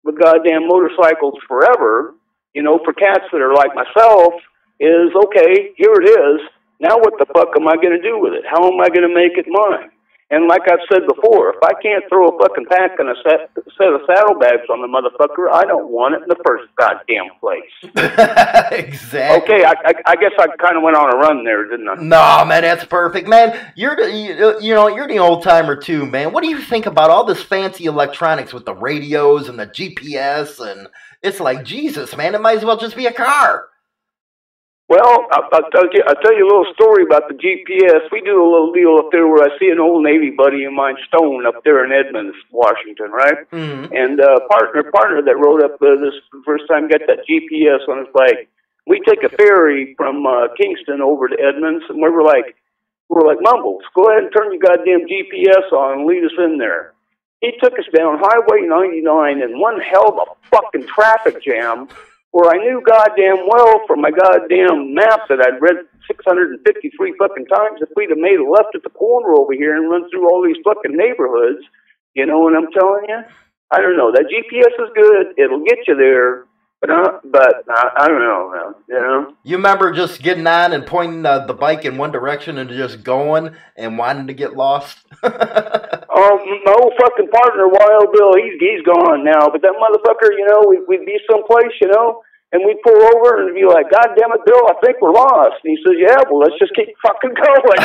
with goddamn motorcycles forever, for cats that are like myself, is, okay, here it is. Now what the fuck am I going to do with it? How am I going to make it mine? And like I've said before, if I can't throw a fucking pack and a set of saddlebags on the motherfucker, I don't want it in the first goddamn place.
Exactly.
Okay, I guess I kind of went on a run there, didn't I?
No, man, that's perfect, man. You're the old timer too, man. What do you think about all this fancy electronics with the radios and the GPS? And it's like, Jesus, man, it might as well just be a car.
Well, I'll tell you a little story about the GPS. We do a little deal up there where I see an old Navy buddy of mine, Stone, up there in Edmonds, Washington, right?
Mm-hmm.
And partner that rode up this first time got that GPS on his bike. We take a ferry from Kingston over to Edmonds, and we were like, Mumbles, go ahead and turn your goddamn GPS on and lead us in there. He took us down Highway 99 in one hell of a fucking traffic jam, where I knew goddamn well from my goddamn map that I'd read 653 fucking times, if we'd have made a left at the corner over here and run through all these fucking neighborhoods, you know what I'm telling you? I don't know. That GPS is good. It'll get you there. But I don't know, man,
You remember just getting on and pointing the bike in one direction and just going and wanting to get lost?
Oh, my old fucking partner, Wild Bill, he's gone now. But that motherfucker, we'd be someplace, and we'd pull over and be like, God damn it, Bill, I think we're lost. And he says, yeah, well, let's just keep fucking going.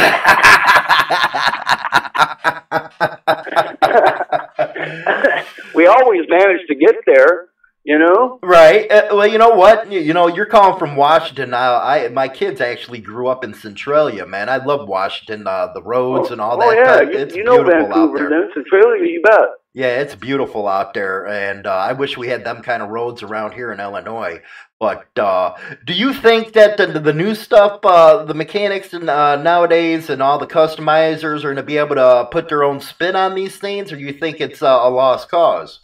We always managed to get there. You know?
Right. Well, you know what? You're calling from Washington now. My kids actually grew up in Centralia, man. I love Washington, the roads and all that.
Oh, yeah.
It's
you know
beautiful out
Vancouver,
there.
then Centralia, you bet.
Yeah, it's beautiful out there, and I wish we had them kind of roads around here in Illinois. But do you think that the new stuff, the mechanics nowadays and all the customizers are going to be able to put their own spin on these things, or do you think it's a lost cause?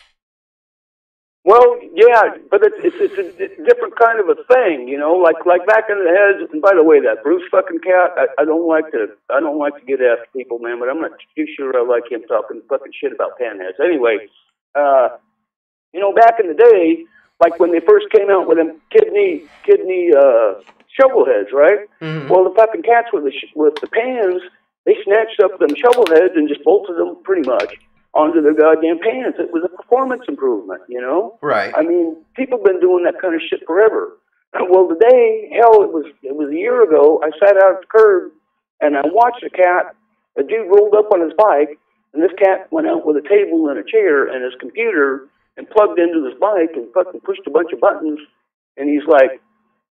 Well, yeah, but it's a different kind of a thing, you know, like back in the heads. And by the way, that Bruce fucking cat, I don't like to get after people, man, but I'm not too sure I like him talking fucking shit about panheads. Anyway, you know, back in the day, like when they first came out with them kidney shovel heads, right? Mm-hmm. Well, the fucking cats with the pans, they snatched up them shovel heads and just bolted them pretty much onto their goddamn pants. It was a performance improvement, you know?
Right.
I mean, people have been doing that kind of shit forever. Well, today, hell, it was a year ago, I sat out at the curb, and I watched a dude rolled up on his bike, and this cat went out with a table and a chair and his computer and plugged into his bike and fucking pushed a bunch of buttons, and he's like,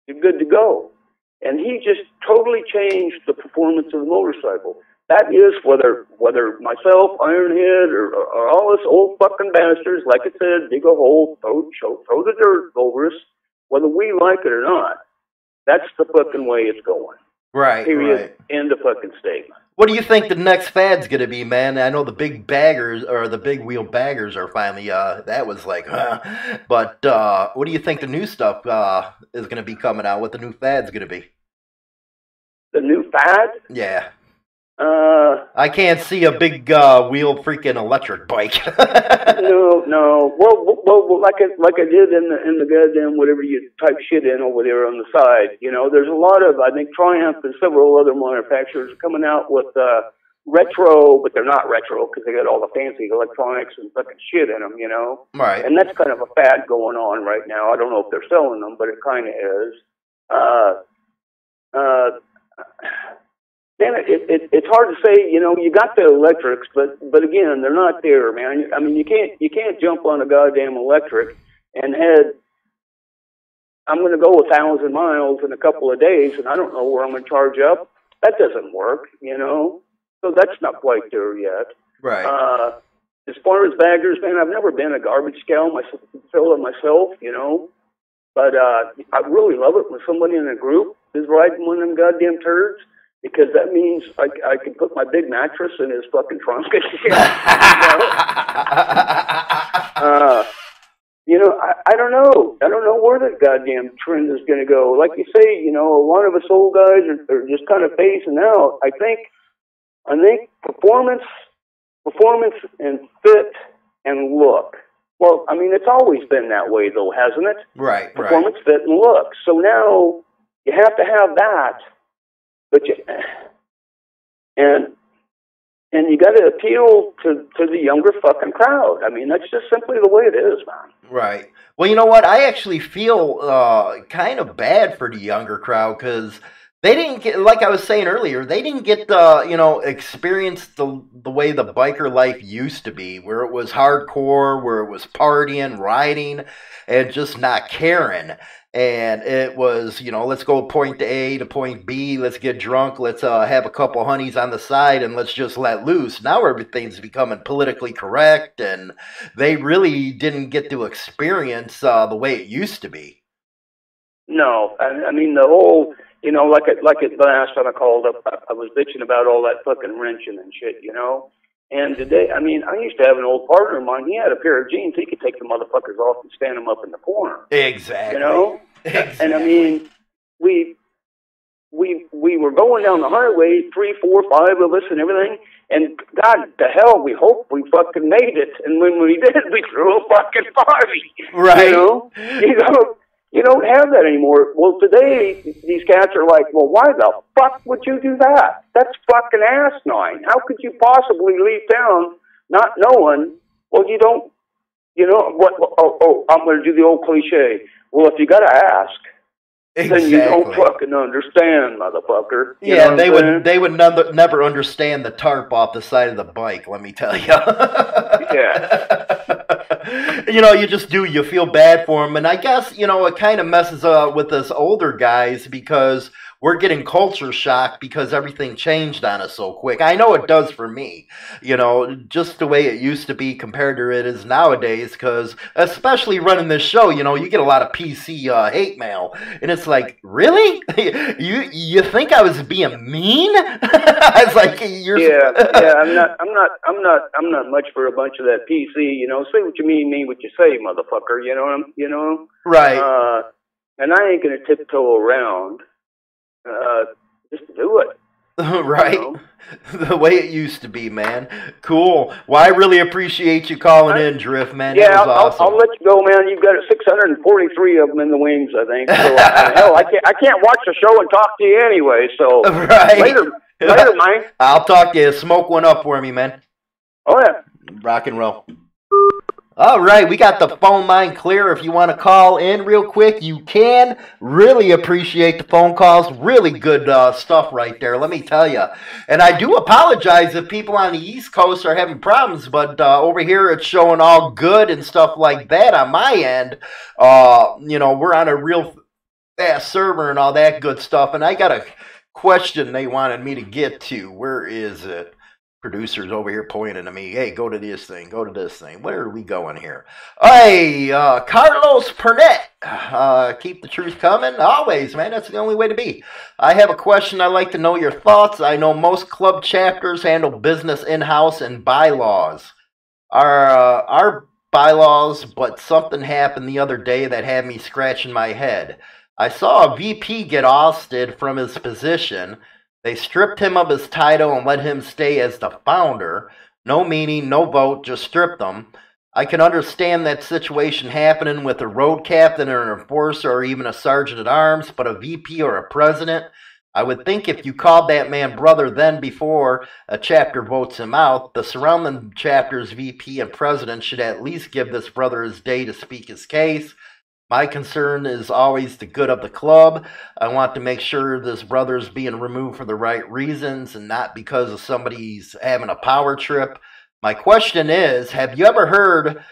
you're good to go. And he just totally changed the performance of the motorcycle. That is whether myself, Ironhead, or all us old fucking bastards, like I said, dig a hole, throw the dirt over us, whether we like it or not. That's the fucking way it's going.
Right,
Period.
right.
End of fucking statement.
What do you think the next fad's going to be, man? I know the big baggers, or the big wheel baggers are finally, that was like, But what do you think the new stuff is going to be coming out? What the new fad's going to be?
The new fad?
Yeah. I can't see a big wheel freaking electric bike.
No. Well, like I did in the goddamn whatever you type shit in over there on the side. You know, there's a lot of, I think Triumph and several other manufacturers coming out with retro, but they're not retro because they got all the fancy electronics and fucking shit in them. You know,
right?
And that's kind of a fad going on right now. I don't know if they're selling them, but it kind of is. Man, it's hard to say. You know, you got the electrics, but again, they're not there, man. I mean, you can't jump on a goddamn electric and head. I'm going to go 1,000 miles in a couple of days, and I don't know where I'm going to charge up. That doesn't work, you know. So that's not quite there yet.
Right.
As far as baggers, man, I've never been a garbage filler myself, you know. But I really love it when somebody in a group is riding one of them goddamn turds. Because that means I can put my big mattress in his fucking trunk and shit. You know, I don't know. I don't know where the goddamn trend is going to go. Like you say, you know, a lot of us old guys are just kind of phasing out. I think performance and fit and look. Well, I mean, it's always been that way, though, hasn't it?
Right.
Performance, fit, and look. So now you have to have that. But and you got to appeal to the younger fucking crowd. I mean, that's just simply the way it is, man.
Right. Well, you know what? I actually feel kind of bad for the younger crowd because they didn't get, like I was saying earlier, they didn't get experience the way the biker life used to be, where it was hardcore, where it was partying, riding, and just not caring. And it was, you know, let's go point A to point B, let's get drunk, let's have a couple honeys on the side, and let's just let loose. Now everything's becoming politically correct, and they really didn't get to experience the way it used to be.
No, I mean, the whole, you know, like it last time I called up, I was bitching about all that fucking wrenching and shit, you know. And today, I mean, I used to have an old partner of mine. He had a pair of jeans. He could take the motherfuckers off and stand them up in the corner.
Exactly.
You know?
Exactly.
And I mean, we were going down the highway, 3, 4, 5 of us and everything. And God, the hell, we hope we fucking made it. And when we did, we threw a fucking party.
Right.
You know? You don't have that anymore. Well, today, these cats are like, well, why the fuck would you do that? That's fucking asinine. How could you possibly leave town not knowing, well, you don't, you know, what, I'm going to do the old cliche. Well, if you got to ask, then you don't fucking understand, motherfucker. You
yeah, they would never understand the tarp off the side of the bike, let me tell you.
Yeah.
you know, you just do. You feel bad for them. And I guess, you know, it kind of messes up with us older guys because we're getting culture shock because everything changed on us so quick. I know it does for me, you know, just the way it used to be compared to it is nowadays, because especially running this show, you know, you get a lot of PC hate mail, and it's like, really? you think I was being mean? I was like,
I'm not much for a bunch of that PC, you know, say what you mean what you say, motherfucker, you know?
Right.
And I ain't gonna tiptoe around. Just do it.
Right? You know? The way it used to be, man. Cool. Well, I really appreciate you calling in, Drift, man.
Yeah,
that was awesome.
I'll let you go, man. You've got 643 of them in the wings, I think. So, hell, I can't watch the show and talk to you anyway, so
right.
later, man.
I'll talk to you. Smoke one up for me, man.
Oh, yeah.
Rock and roll. All right, we got the phone line clear. If you want to call in real quick, you can. Really appreciate the phone calls. Really good stuff right there, let me tell you. And I do apologize if people on the East Coast are having problems, but over here it's showing all good and stuff like that on my end. You know, we're on a real fast server and all that good stuff. And I got a question they wanted me to get to. Where is it? Producers over here pointing to me, hey, go to this thing, go to this thing. Where are we going here? Hey, Carlos Pernette, keep the truth coming. Always, man, that's the only way to be. I have a question. I'd like to know your thoughts. I know most club chapters handle business in-house and bylaws. Our bylaws, but something happened the other day that had me scratching my head. I saw a VP get ousted from his position. They stripped him of his title and let him stay as the founder. No meeting, no vote, just stripped him. I can understand that situation happening with a road captain or an enforcer or even a sergeant at arms, but a VP or a president, I would think if you called that man brother then before a chapter votes him out, the surrounding chapter's VP and president should at least give this brother his day to speak his case. My concern is always the good of the club. I want to make sure this brother is being removed for the right reasons and not because of somebody's having a power trip. My question is, have you ever heard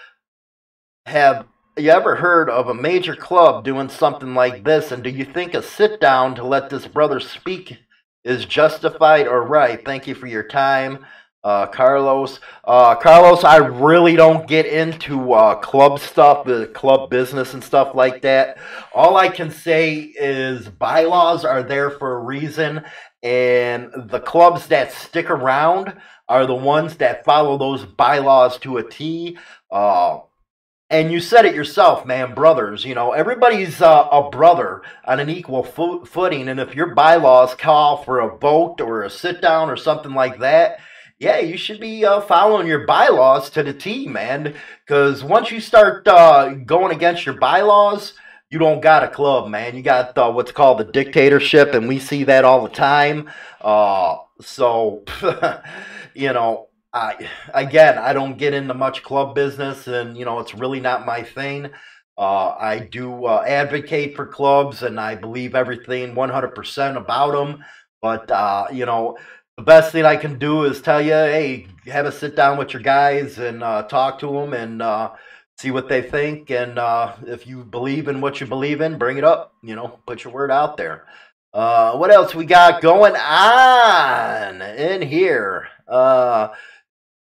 of a major club doing something like this? And do you think a sit down to let this brother speak is justified or right? Thank you for your time. Carlos, I really don't get into club stuff, the club business and stuff like that. All I can say is bylaws are there for a reason, and the clubs that stick around are the ones that follow those bylaws to a T. And you said it yourself, man, brothers, you know, everybody's a brother on an equal footing, and if your bylaws call for a vote or a sit down or something like that, yeah, you should be following your bylaws to the T, man. Because once you start going against your bylaws, you don't got a club, man. You got what's called the dictatorship, and we see that all the time. So, you know, I don't get into much club business, and, you know, it's really not my thing. I do advocate for clubs, and I believe everything 100% about them. But, you know, the best thing I can do is tell you, hey, have a sit down with your guys and talk to them and see what they think. And if you believe in what you believe in, bring it up. You know, put your word out there. What else we got going on in here?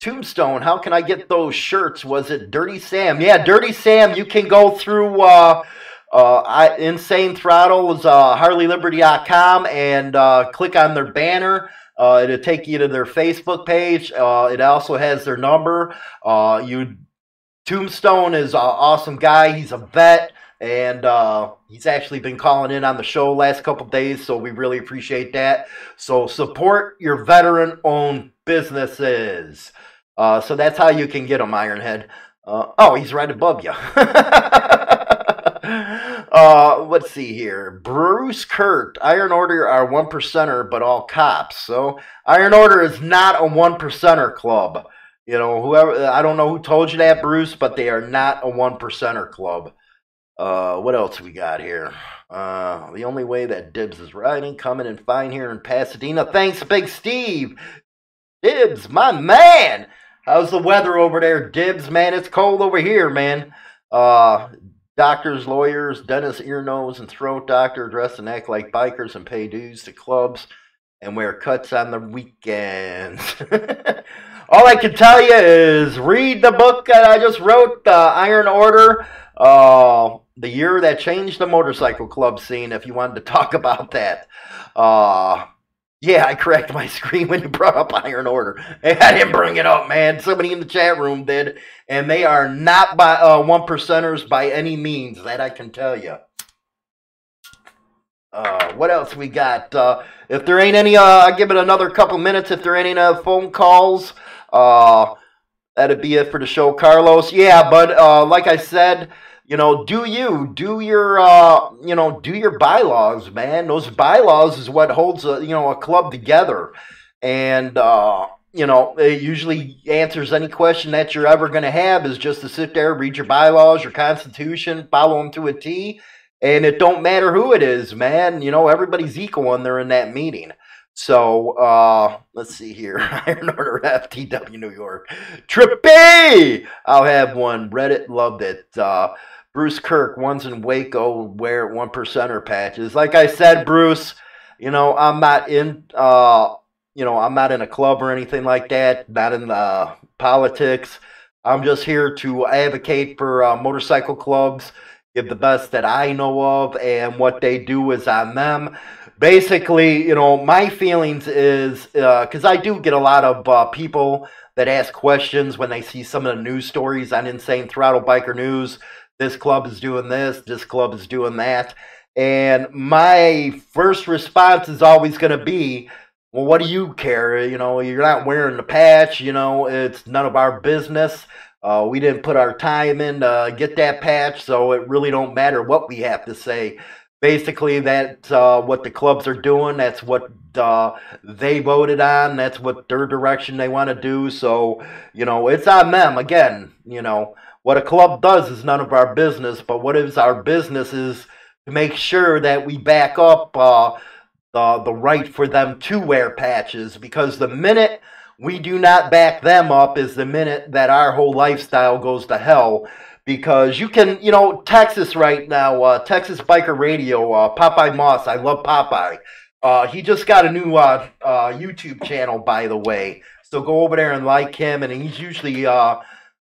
Tombstone, how can I get those shirts? Was it Dirty Sam? Yeah, Dirty Sam, you can go through Insane Throttle's HarleyLiberty.com and click on their banner. It'll take you to their Facebook page. It also has their number. Tombstone is an awesome guy. He's a vet, and he's actually been calling in on the show last couple days, so we really appreciate that. So support your veteran-owned businesses. So that's how you can get them, Ironhead. Oh, he's right above you. Let's see here. Bruce Kurt, Iron Order are 1%er, but all cops. So Iron Order is not a 1%er club. You know, whoever, I don't know who told you that, Bruce, but they are not a 1%er club. What else we got here? The only way that Dibs is riding, coming in fine here in Pasadena. Thanks, Big Steve. Dibs, my man. How's the weather over there, Dibs? Man, it's cold over here, man. Doctors, lawyers, dentists, ear, nose, and throat doctor dress and act like bikers and pay dues to clubs and wear cuts on the weekends. All I can tell you is read the book that I just wrote, Iron Order, the year that changed the motorcycle club scene, if you wanted to talk about that. Yeah, I cracked my screen when you brought up Iron Order. I didn't bring it up, man. Somebody in the chat room did, and they are not by one percenters by any means. That I can tell you. What else we got? If there ain't any, I'll give it another couple minutes. If there ain't any phone calls, that'd be it for the show, Carlos. Yeah, but like I said, you know, do your bylaws, man. Those bylaws is what holds a club together, and it usually answers any question that you're ever going to have. Is just to sit there, read your bylaws, your constitution, follow them to a T, and it don't matter who it is, man. You know, everybody's equal when they're in that meeting. So, let's see here. Iron Order FTW New York. Trippy! I'll have one. Reddit loved it. Bruce Kirk, ones in Waco, wear 1%er patches. Like I said, Bruce, I'm not in, I'm not in a club or anything like that. Not in politics. I'm just here to advocate for motorcycle clubs, give the best that I know of, and what they do is on them. Basically, my feelings is, because I do get a lot of people that ask questions when they see some of the news stories on Insane Throttle Biker News. This club is doing this club is doing that. And my first response is always going to be, well, what do you care? You're not wearing the patch, it's none of our business. We didn't put our time in to get that patch, so it really don't matter what we have to say. Basically, that's what the clubs are doing. That's what they voted on. That's what their direction they want to do. So, it's on them. Again, what a club does is none of our business. But what is our business is to make sure that we back up the right for them to wear patches. Because the minute we do not back them up is the minute that our whole lifestyle goes to hell. Because you can, Texas right now, Texas Biker Radio, Popeye Moss, I love Popeye. He just got a new YouTube channel, by the way. So go over there and like him. And he's usually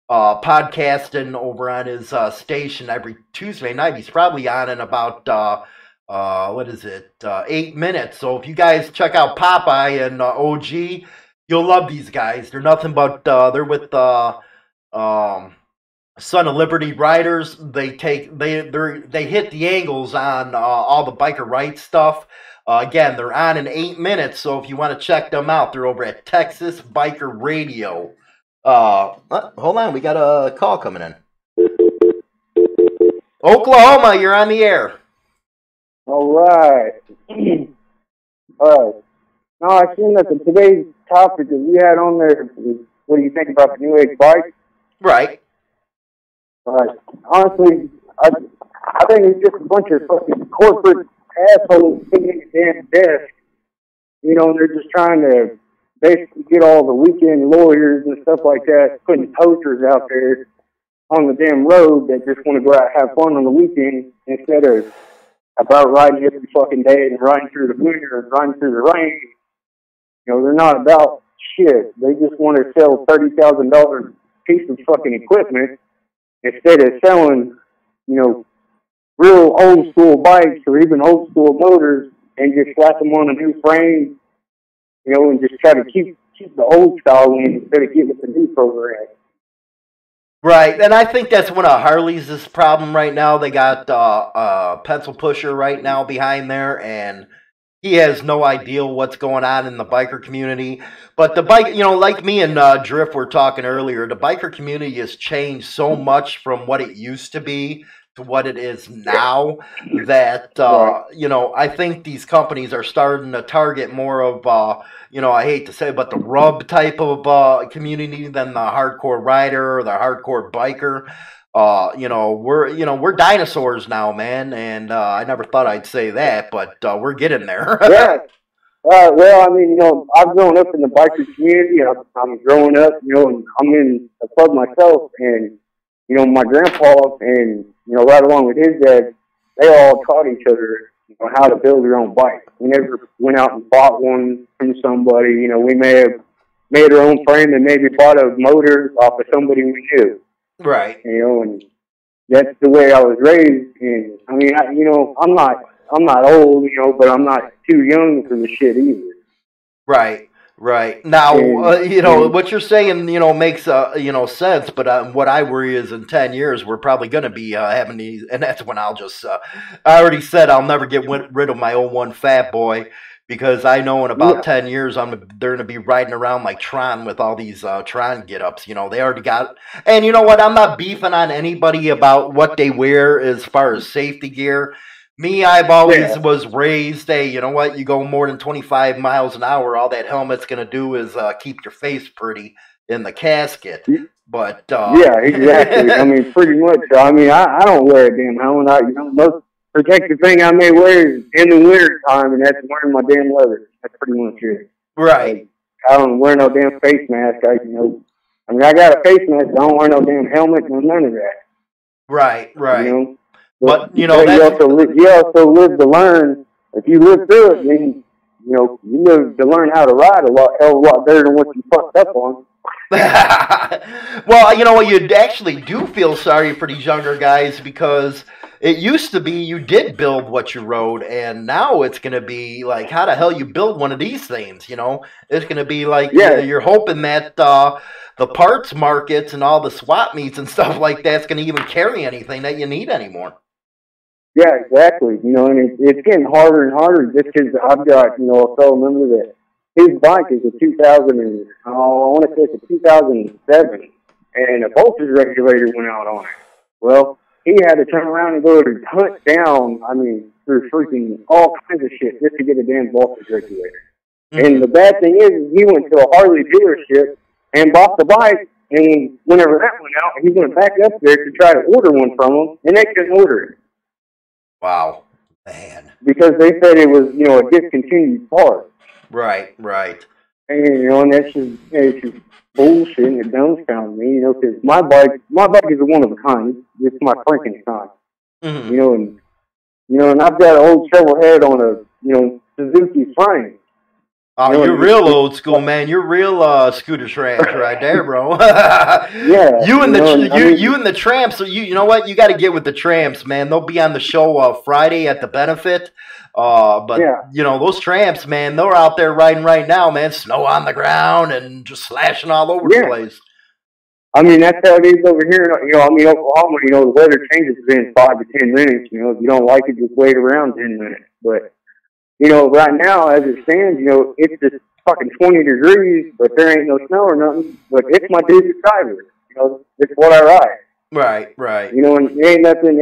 podcasting over on his station every Tuesday night. He's probably on in about, 8 minutes. So if you guys check out Popeye and OG, you'll love these guys. They're nothing but, they're with Son of Liberty Riders. They hit the angles on all the biker rights stuff. Again, they're on in 8 minutes, so if you want to check them out, they're over at Texas Biker Radio. Hold on, we got a call coming in. Oklahoma, you're on the air.
All right. All right. Now, I seen that today's topic that we had on there is, what do you think about the new age bike?
Right.
Right. Honestly, I think it's just a bunch of fucking corporate assholes sitting at the damn desk, and they're just trying to basically get all the weekend lawyers and stuff like that, putting posters out there on the damn road that just want to go out and have fun on the weekend instead of about riding every fucking day and riding through the winter and riding through the rain. They're not about shit. They just want to sell $30,000 piece of fucking equipment instead of selling, real old school bikes or even old school motors and just slap them on a new frame, and just try to keep the old style in instead of getting with the new program.
Right, and I think that's one of Harley's problem right now. They got a pencil pusher right now behind there, and he has no idea what's going on in the biker community. But the bike, like me and Drift were talking earlier, the biker community has changed so much from what it used to be to what it is now that, I think these companies are starting to target more of, I hate to say it, but the rub type of community than the hardcore rider or the hardcore biker. We're dinosaurs now, man, and I never thought I'd say that, but we're getting there.
Yeah, Well, I mean, you know, I've grown up in the biker community. I'm growing up, you know, and I'm in a club myself, and you know, my grandpa and you know, right along with his dad, they all taught each other, you know, how to build their own bike. We never went out and bought one from somebody. You know, we may have made our own frame and maybe bought a motor off of somebody we knew.
Right.
You know, and that's the way I was raised. And I mean, you know, I'm not old, you know, but I'm not too young for the shit either.
Right. Right. Now, you know, what you're saying, you know, makes, you know, sense. But what I worry is in 10 years, we're probably going to be having these. And that's when I'll just, I already said I'll never get rid of my 01 Fat Boy, because I know in about 10 years, they're going to be riding around like Tron with all these Tron get-ups. You know, they already got, and you know what? I'm not beefing on anybody about what they wear as far as safety gear. Me, I've always was raised, hey, you know what? You go more than 25 miles an hour, all that helmet's going to do is keep your face pretty in the casket. But
yeah, exactly. I mean, pretty much. I mean, I don't wear a damn helmet. You know, most protective thing I may wear is in the winter time, and that's wearing my damn leather. That's pretty much it.
Right.
Like, I don't wear no damn face mask. I mean, I got a face mask. I don't wear no damn helmet, no none of that.
Right. Right.
You know?
But you know,
you also live to learn. If you live through it, then you know you live to learn how to ride a lot better than what you fucked up on.
Well, you know what? You actually do feel sorry for these younger guys, because it used to be you did build what you rode, and now it's going to be like, how the hell you build one of these things? You know, it's going to be like you're hoping that the parts markets and all the swap meets and stuff like that's going to even carry anything that you need anymore.
Yeah, exactly. You know, and it's getting harder and harder just because I've got, you know, a fellow member that his bike is a 2007, and a voltage regulator went out on it. Well, he had to turn around and go to hunt down, I mean, through freaking all kinds of shit just to get a damn voltage regulator. Mm-hmm. And the bad thing is, he went to a Harley dealership and bought the bike, and whenever that went out, he went back up there to try to order one from them, and they couldn't order it.
Wow, man.
Because they said it was, you know, a discontinued part.
Right, right.
And, you know, and it's just bullshit, and it dumbfounds me, you know, because my bike is a one of a kind. It's my Frankenstein.
Mm-hmm.
You know, and I've got an old shovel head on a, you know, Suzuki frame.
Oh, you know, you're real old school, man. You're real scooter tramps right there, bro.
Yeah.
You and the tramps. So you know what? You got to get with the tramps, man. They'll be on the show Friday at the benefit. But you know, those tramps, man, they're out there riding right now, man. Snow on the ground and just slashing all over the place.
I mean, that's how it is over here. You know, I mean, Oklahoma, you know, the weather changes within 5 to 10 minutes. You know, if you don't like it, just wait around 10 minutes. But you know, right now, as it stands, you know, it's just fucking 20 degrees, but there ain't no snow or nothing. But it's my digit driver. You know, it's what I ride.
Right, right.
You know, and ain't nothing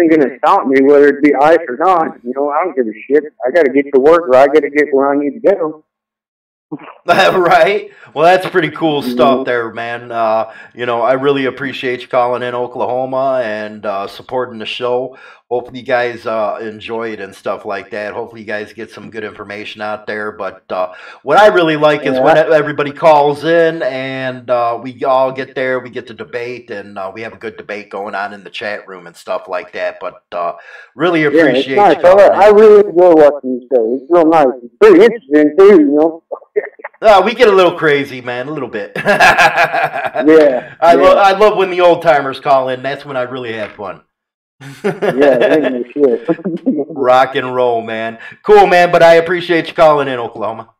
gonna stop me, whether it be ice or not. You know, I don't give a shit. I gotta get to work, or I gotta get where I need to go.
Right. Well, that's pretty cool stuff there, man. You know, I really appreciate you calling in Oklahoma and supporting the show. Hopefully you guys enjoy it and stuff like that. Hopefully you guys get some good information out there. But what I really like is when everybody calls in and we all get there, we get to debate, and we have a good debate going on in the chat room and stuff like that. But really appreciate
it's nice.
you calling in.
I really enjoy watching the show. It's real nice. It's pretty interesting too, you know.
We get a little crazy, man, a little bit.
I
love when the old timers call in. That's when I really have fun.
Shit.
Rock and roll, man. Cool, man. But I appreciate you calling in, Oklahoma.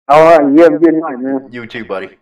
All right, you have a good night, man.
You too, buddy.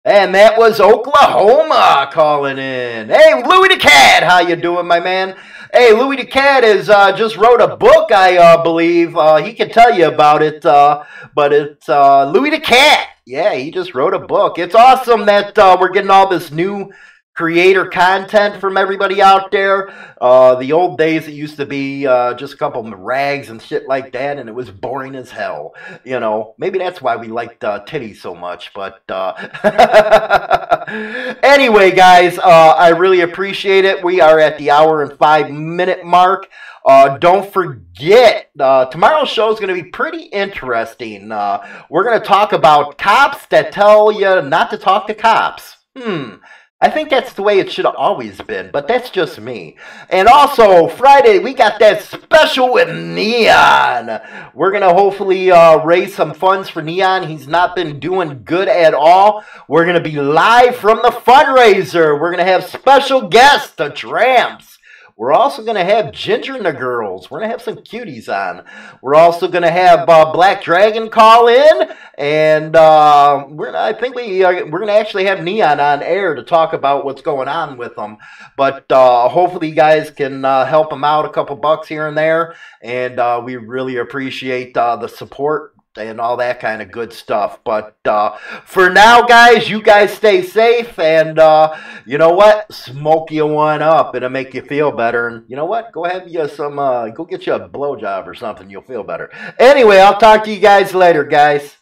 And that was Oklahoma calling in. Hey, Louis the Cat, how you doing, my man? Hey, Louis the Cat is just wrote a book, I believe. He can tell you about it, but it's Louis the Cat. Yeah, he just wrote a book. It's awesome that we're getting all this new creator content from everybody out there. The old days, it used to be just a couple of rags and shit like that, and it was boring as hell. You know, maybe that's why we liked titties so much. But anyway, guys, I really appreciate it. We are at the hour and 5-minute mark. Don't forget, tomorrow's show is going to be pretty interesting. We're going to talk about cops that tell you not to talk to cops. I think that's the way it should have always been, but that's just me. And also, Friday, we got that special with Neon. We're going to hopefully raise some funds for Neon. He's not been doing good at all. We're going to be live from the fundraiser. We're going to have special guests, the Tramps. We're also going to have Ginger and the Girls. We're going to have some cuties on. We're also going to have Black Dragon call in. And I think we're going to actually have Neon on air to talk about what's going on with them. But hopefully you guys can help them out a couple bucks here and there. And we really appreciate the support and all that kind of good stuff. But for now, guys, you guys stay safe, and you know what? Smoke you one up. It'll make you feel better. And you know what? Go have you some, go get you a blowjob or something. You'll feel better. Anyway, I'll talk to you guys later, guys.